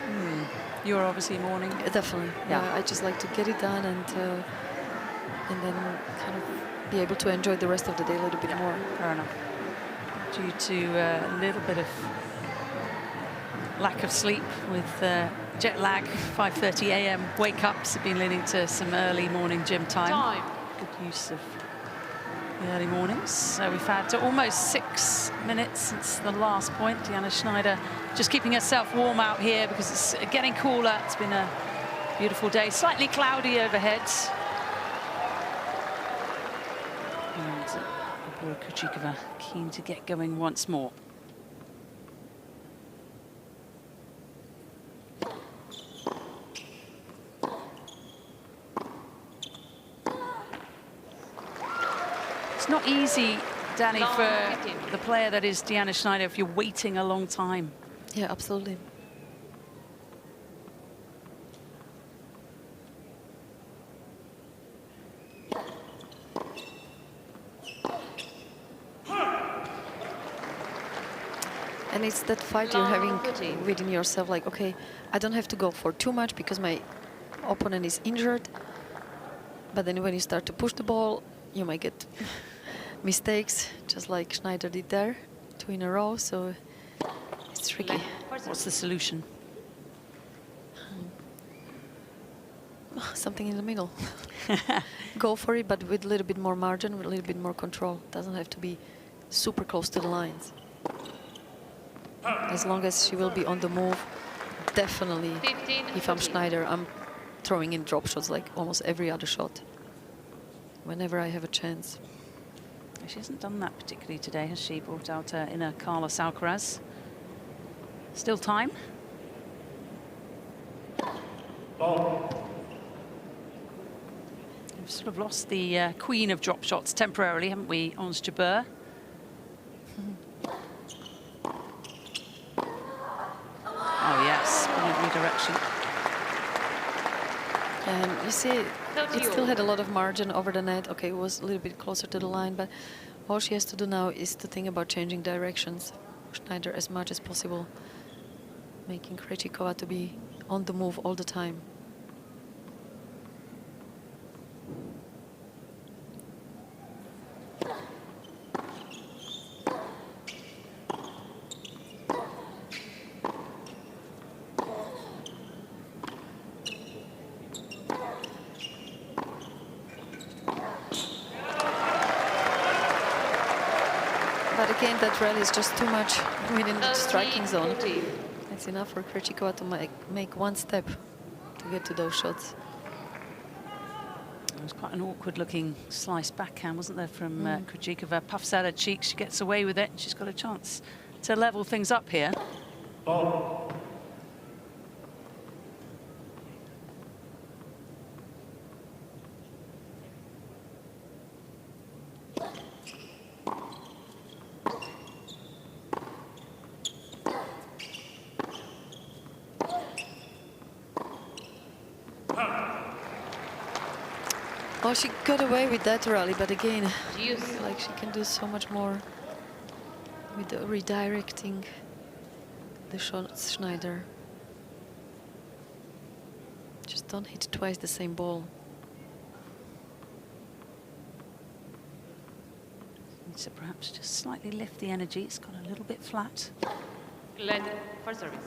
You're obviously morning. Definitely. Yeah, I just like to get it done and then kind of be able to enjoy the rest of the day a little bit more. Fair enough. Due to a little bit of lack of sleep with jet lag, 5:30 a.m. wake-ups have been leading to some early morning gym time. Good use of the early mornings. So we've had almost 6 minutes since the last point. Diana Shnaider just keeping herself warm out here because it's getting cooler. It's been a beautiful day, slightly cloudy overhead. And Barbora Krejcikova keen to get going once more. It's not easy, Danny, for the player that is Diana Shnaider if you're waiting a long time. Yeah, absolutely. And it's that fight you're having within yourself, like, okay, I don't have to go for too much because my opponent is injured. But then when you start to push the ball, you might get mistakes, just like Shnaider did there, 2 in a row, so it's tricky. What's the solution? Something in the middle. Go for it, but with a little bit more margin, with a little bit more control. Doesn't have to be super close to the lines. As long as she will be on the move, definitely, if I'm Shnaider, I'm throwing in drop shots like almost every other shot, whenever I have a chance. She hasn't done that particularly today, has she? Brought out her inner Carlos Alcaraz. Still time. We've sort of lost the queen of drop shots temporarily, haven't we, Ons Jabeur? Oh, yes, brilliant redirection. And you see, it still had a lot of margin over the net. Okay, it was a little bit closer to the line, but all she has to do now is to think about changing directions. Shnaider as much as possible, making Krejcikova to be on the move all the time. But again, that rally is just too much within the striking zone. It's enough for Krejcikova to make one step to get to those shots. It was quite an awkward-looking slice backhand, wasn't there, from Krejcikova? Puffs out her cheeks, she gets away with it. She's got a chance to level things up here. Well, she got away with that rally, but again, like she can do so much more with the redirecting the shots, Shnaider. Just don't hit twice the same ball. So perhaps just slightly lift the energy. It's got a little bit flat. Lead for service.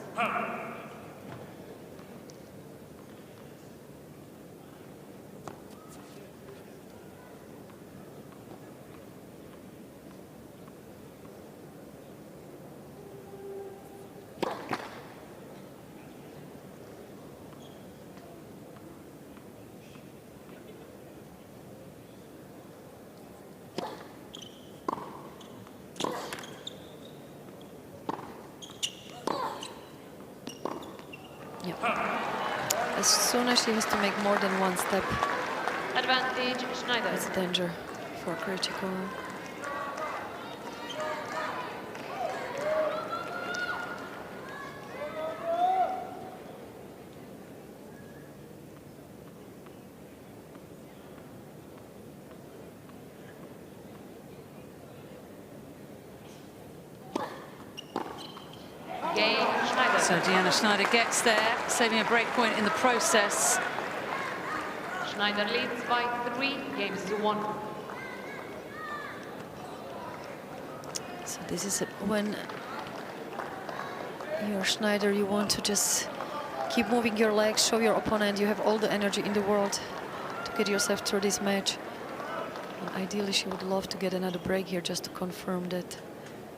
As soon as she has to make more than one step, Advantage Shnaider. it's a danger for Krejcikova. Cain Shnaider. So Diana Shnaider gets there, saving a break point in the process. Shnaider leads by 3 games to 1. So this is when you're Shnaider, you want to just keep moving your legs, show your opponent you have all the energy in the world to get yourself through this match. And ideally, she would love to get another break here just to confirm that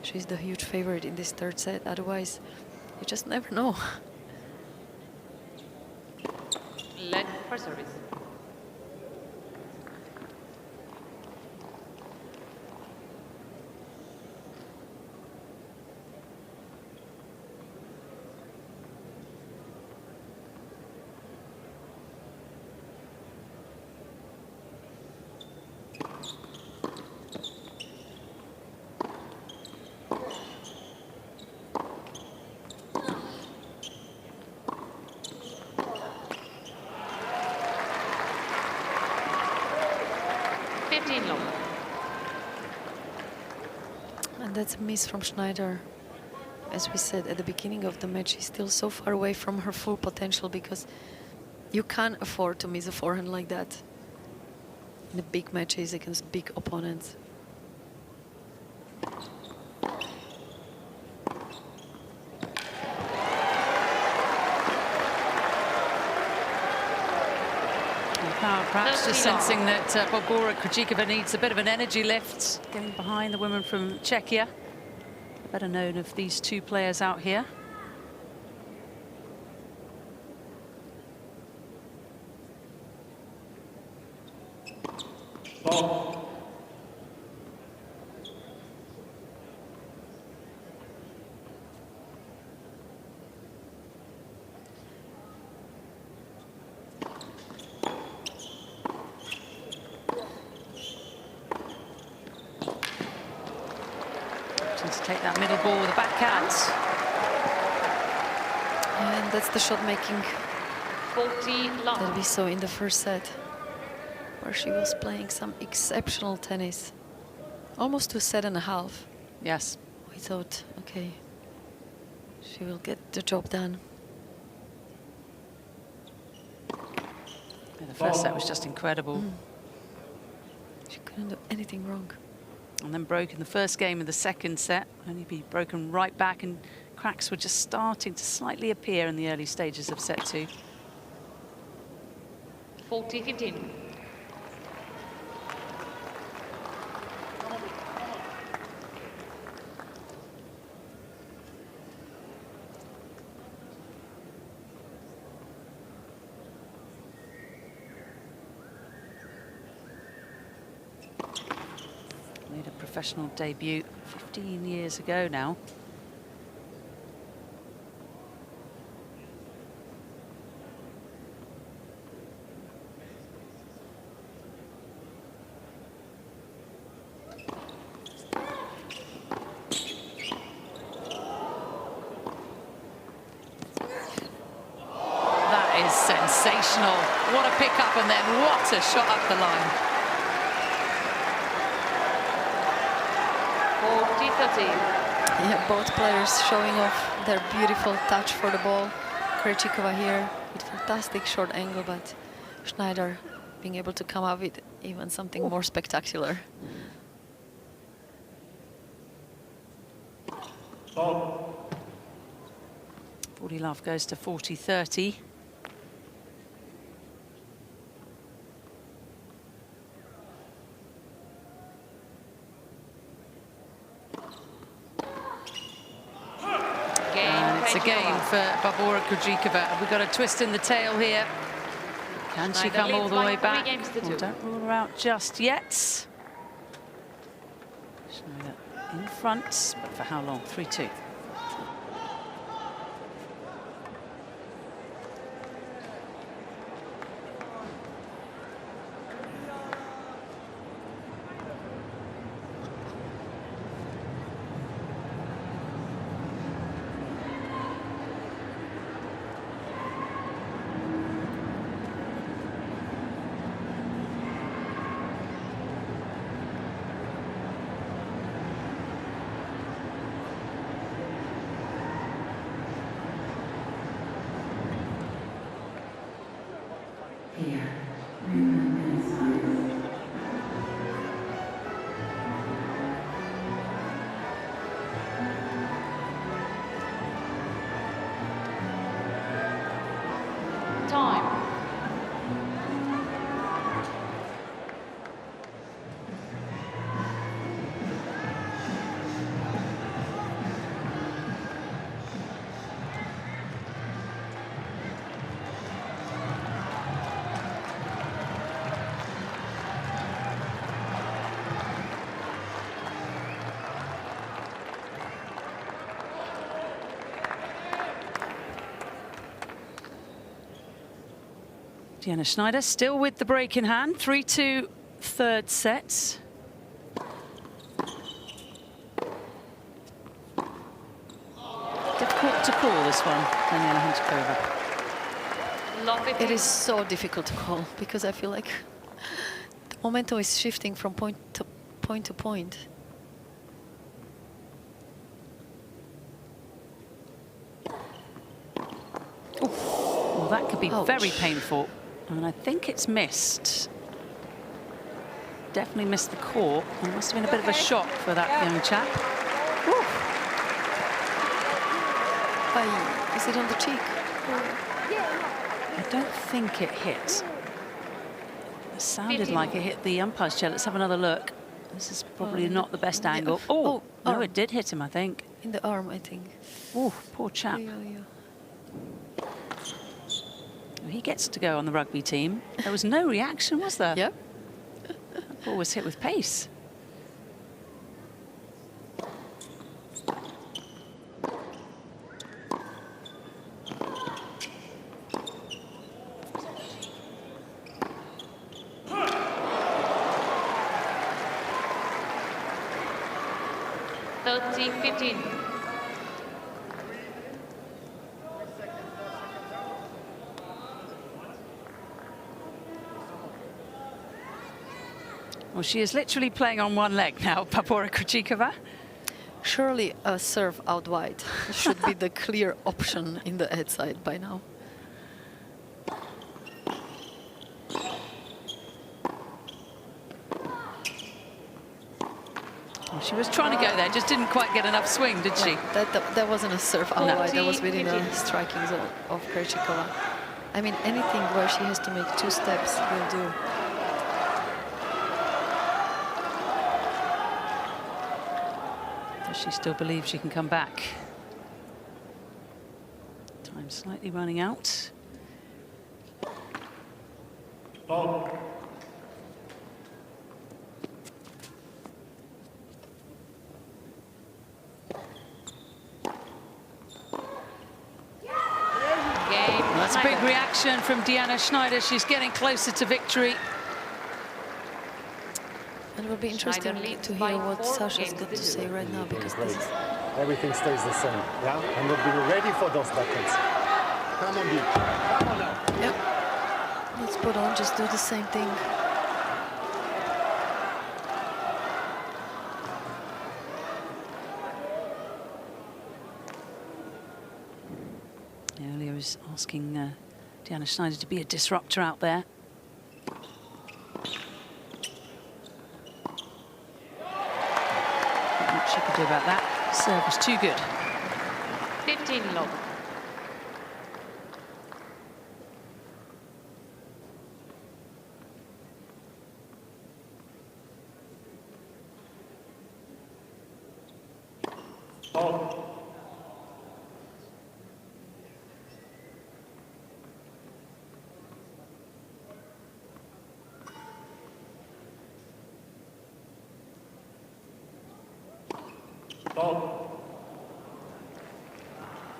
she's the huge favorite in this third set. Otherwise, you just never know. Lead for service. And that's a miss from Shnaider. As we said at the beginning of the match, she's still so far away from her full potential because you can't afford to miss a forehand like that in the big matches against big opponents. Perhaps just sensing that Barbora Krejcikova needs a bit of an energy lift, getting behind the woman from Czechia. Better known of these two players out here. Ball. To take that middle ball with a backhand. And that's the shot making 40 long. that we saw in the first set, where she was playing some exceptional tennis. Almost to a set and a half. Yes. We thought, okay, she will get the job done. Yeah, the first set was just incredible. She couldn't do anything wrong. And then broke in the first game of the second set, only be broken right back, and cracks were just starting to slightly appear in the early stages of set 2. 40-15. Made a professional debut 15 years ago now. That is sensational. What a pickup, and then what a shot up the line. 40-30. Yeah, both players showing off their beautiful touch for the ball. Krejcikova here with fantastic short angle, but Shnaider being able to come up with even something more spectacular. 40 love goes to 40-30. And it's a game for Barbora Krejcikova. We've got a twist in the tail here. Can she come all the way back? Well, don't rule her out just yet. Shnaider in front, but for how long? 3-2. Time. Diana Shnaider still with the break in hand. 3-2 third set. Difficult to call this one, Elena Rybakina. It is so difficult to call because I feel like the momentum is shifting from point to point. Well, that could be very painful. And I think it's missed. Definitely missed the court. It must have been a bit of a shock for that young chap. Is it on the cheek? I don't think it hit. It sounded like it hit the umpire's chair. Let's have another look. This is probably not the best angle. Oh, no, it did hit him, I think. In the arm, I think. Oh, poor chap. He gets to go on the rugby team. There was no reaction, was there? Yep. That ball was hit with pace. Well, she is literally playing on one leg now, Barbora Krejcikova. Surely a serve out wide should be the clear option in the head side by now. Well, she was trying to go there, just didn't quite get enough swing, did she? That wasn't a serve out wide, that was within a striking zone of Krejcikova. I mean, anything where she has to make 2 steps will do. Does she still believes she can come back? Time slightly running out. Ball. Well, that's a big reaction from Diana Shnaider. She's getting closer to victory. And it will be interesting to hear what Sasha's got to say right now, because this is... Everything stays the same, yeah? And we'll be ready for those battles. Come on, Deep. Come on now. Yep. Let's put on, just do the same thing. Earlier was asking Diana Shnaider to be a disruptor out there. Not much she could do about that. Serve was too good. 15 love. Ball. Ball.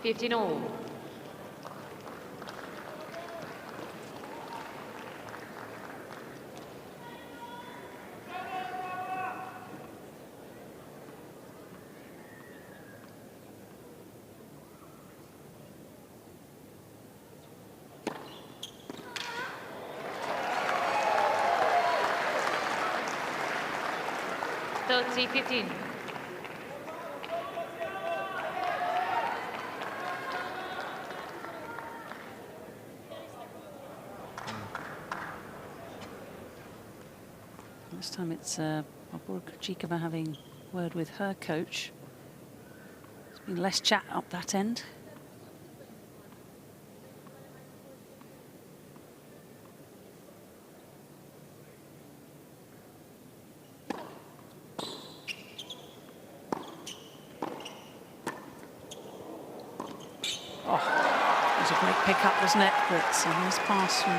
15 all. C15. This time it's Barbora Krejcikova having word with her coach. There's been less chat up that end. Pick up, wasn't it? But a nice pass from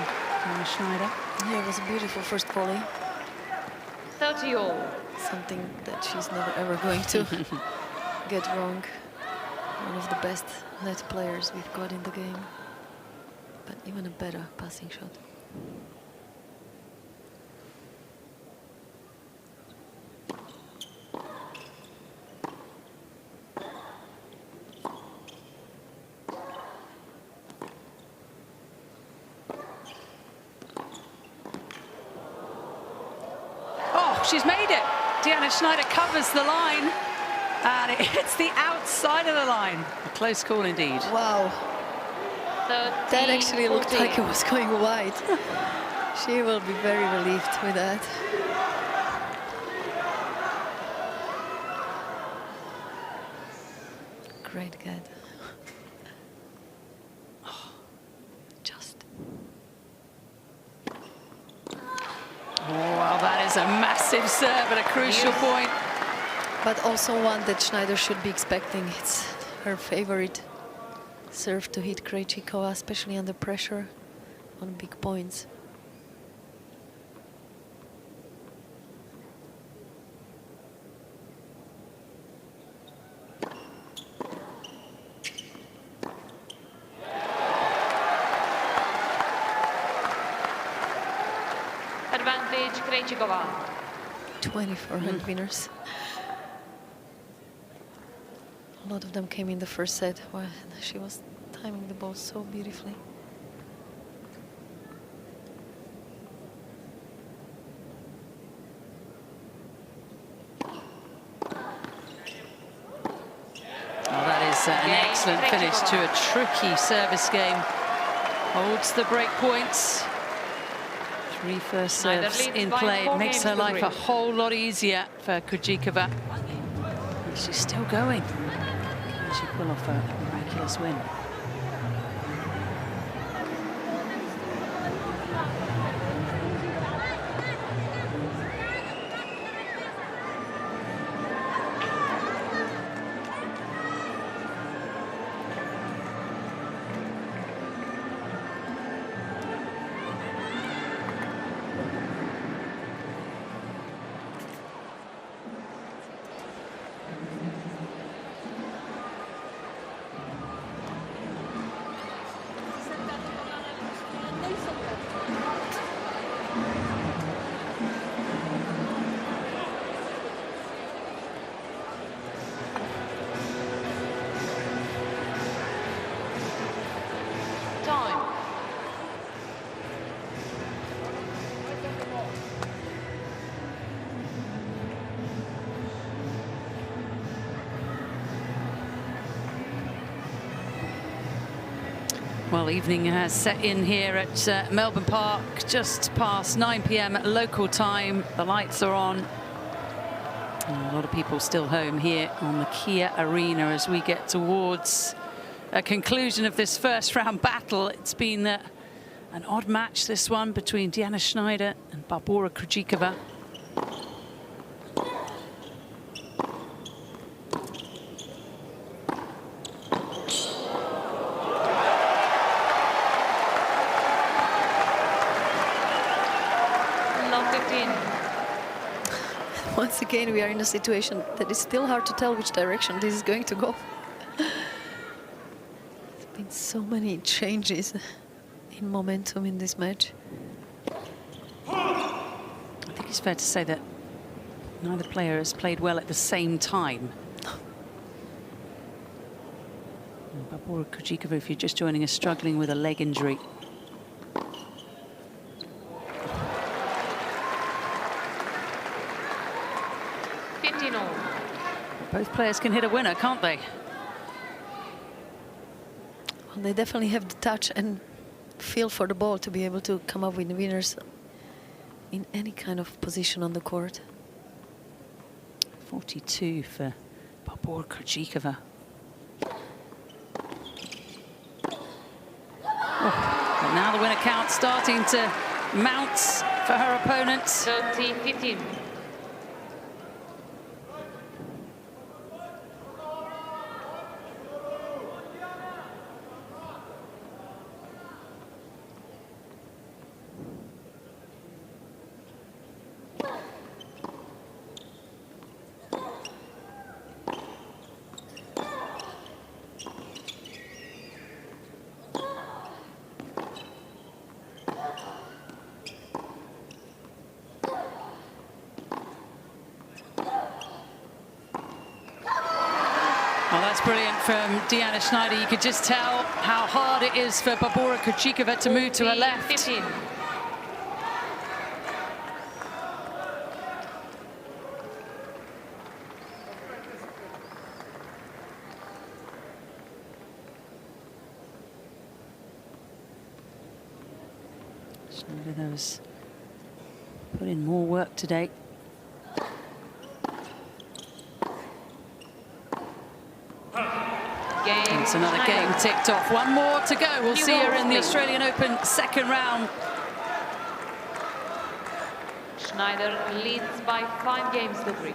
Diana Shnaider. Yeah, it was a beautiful first volley. 30 all. Something that she's never ever going to get wrong. One of the best net players we've got in the game, but even a better passing shot. She's made it. Diana Shnaider covers the line and it hits the outside of the line. A close call indeed. Wow. That actually looked like it was going wide. She will be very relieved with that. Great get. A massive serve at a crucial point. But also one that Shnaider should be expecting. It's her favorite serve to hit Krejcikova, especially under pressure on big points. Advantage Krejcikova. 24 hand winners. A lot of them came in the first set while she was timing the ball so beautifully. Well, that is an excellent finish to a tricky service game. Holds the break points. 3 first serves in play. It makes her life a whole lot easier for Krejcikova. And she's still going. Can she pull off a miraculous win? Well, evening has set in here at Melbourne Park, just past 9 p.m. local time. The lights are on. And a lot of people still home here on the Kia Arena as we get towards a conclusion of this first round battle. It's been an odd match, this one, between Diana Shnaider and Barbora Krejcikova. 15. Once again, we are in a situation that is still hard to tell which direction this is going to go. There's been so many changes in momentum in this match. I think it's fair to say that neither player has played well at the same time. Barbora Krejcikova, if you're just joining us, struggling with a leg injury. Both players can hit a winner, can't they? Well, they definitely have the touch and feel for the ball to be able to come up with winners in any kind of position on the court. 42 for Barbora Krejcikova. Oh, but now the winner count starting to mount for her opponent. 30-15. Well, that's brilliant from Diana Shnaider. You could just tell how hard it is for Barbora Krejcikova to move to her left. 15. Shnaider, there was put in more work today. It's another game ticked off. One more to go. We'll see her in the Australian Open second round. Shnaider leads by 5 games to 3.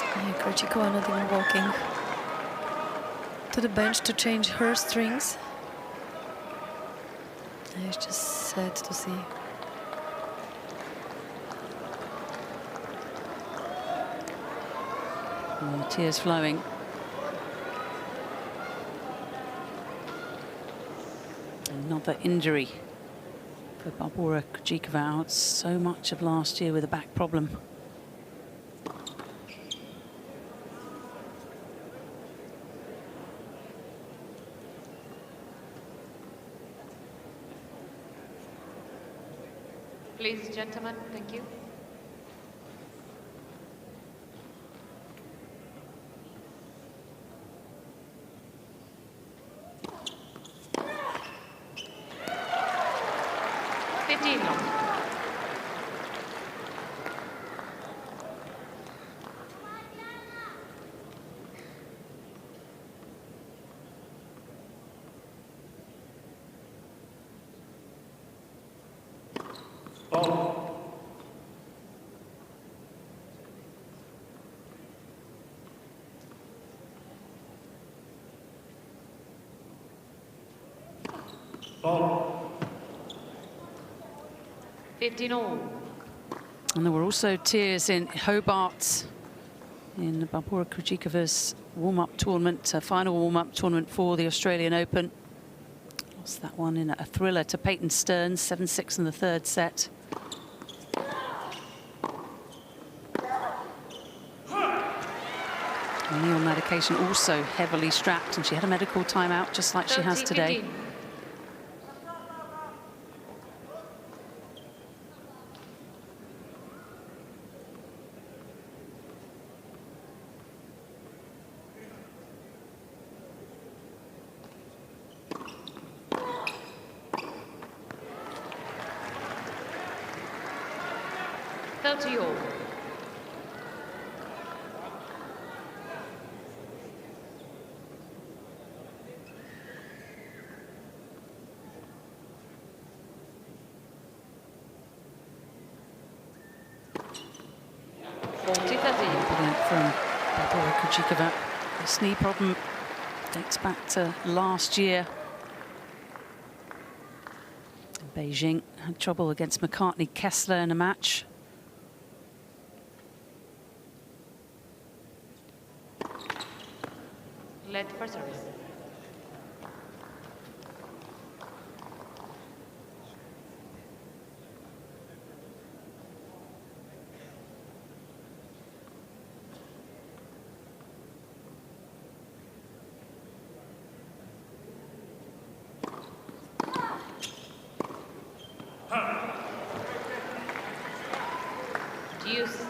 Yeah, Krejcikova not even walking to the bench to change her strings. Yeah, it's just sad to see. Tears flowing. Another injury for Barbora Krejcikova, out so much of last year with a back problem. Please, gentlemen, thank you. Ball. 15 all. And there were also tears in Hobart in Barbora Krejcikova's warm-up tournament, final warm-up tournament for the Australian Open. Lost that one in a thriller to Peyton Stearns, 7-6 in the third set. Knee on medication, also heavily strapped, and she had a medical timeout just like she has today. 15. All. Brilliant from Barbora Krejcikova. This knee problem Dates back to last year. Beijing had trouble against McCartney Kessler in a match. Let for service. Deuce.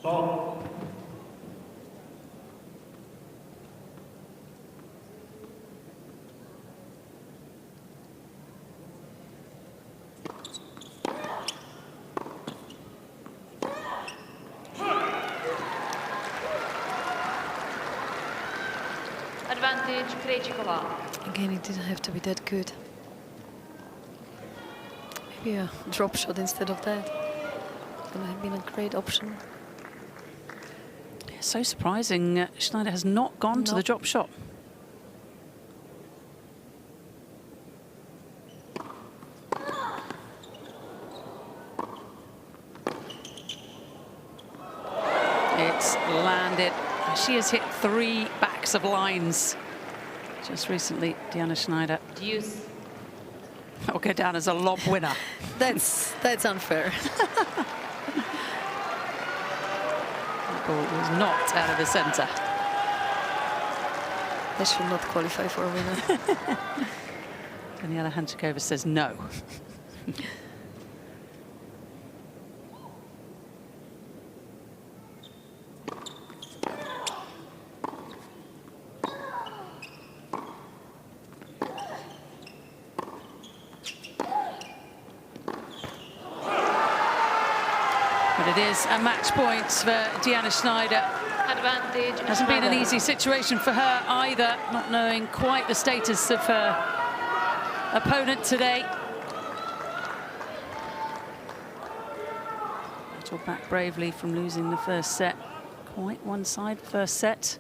Ball. Advantage Krejcikova. Again, it didn't have to be that good. Maybe a drop shot instead of that. Would have been a great option. So surprising, Shnaider has not gone to the drop shot. It's landed. She has hit 3 backs of lines just recently, Diana Shnaider. Deuce. That will go down as a lob winner. That's unfair. That ball was not out of the centre. That should not qualify for a winner. Daniela Hanchikova says no. But it is a match point for Diana Shnaider. Advantage. Hasn't been an Schneider. easy situation for her either, not knowing quite the status of her opponent today. Battled back bravely from losing the first set. Quite one side first set.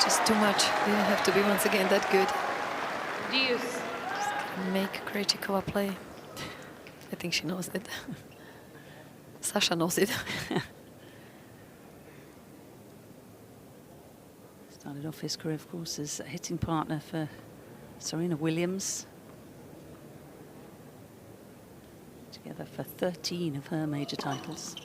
Just too much. Didn't have to be once again that good. Deuce. Make Krejcikova play. I think she knows it. Sasha knows it. Started off his career, of course, as a hitting partner for Serena Williams. Together for 13 of her major titles.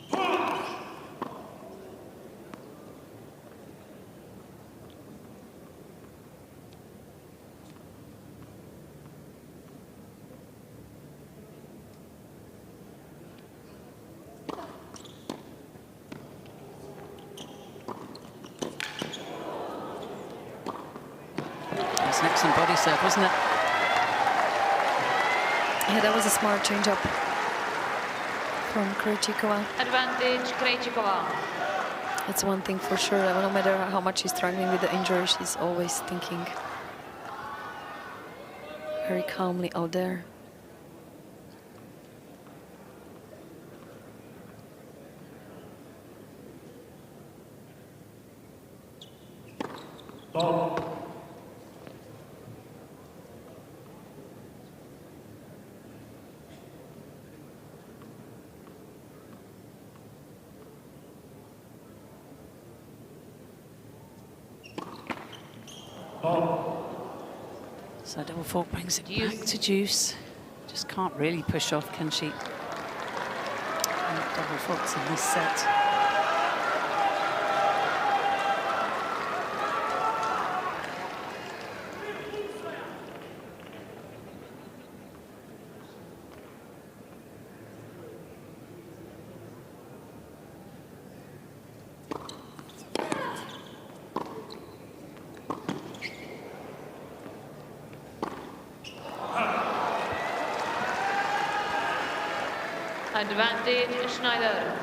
An excellent body serve, wasn't it? Yeah, that was a smart change-up from Krejcikova. Advantage Krejcikova. That's one thing for sure. No matter how much she's struggling with the injury, she's always thinking very calmly out there. Ball. So double fault brings it back to Deuce. Just can't really push off, can she? Double faults in this set. Advantage Shnaider.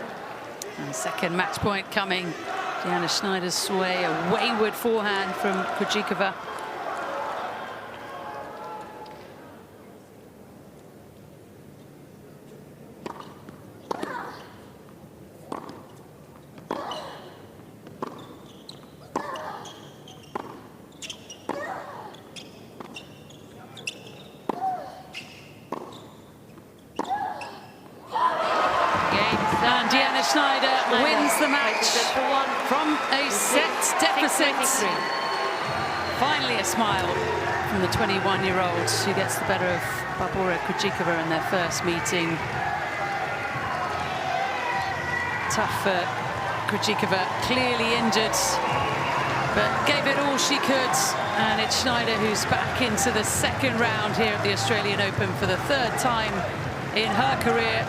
And second match point coming. Diana Shnaider's sway, a wayward forehand from Krejcikova. And Diana Shnaider wins the match from a set deficit. Finally a smile from the 21-year-old who gets the better of Barbora Krejcikova in their first meeting. Tough for Krejcikova, clearly injured, but gave it all she could. And it's Shnaider who's back into the second round here at the Australian Open for the third time in her career.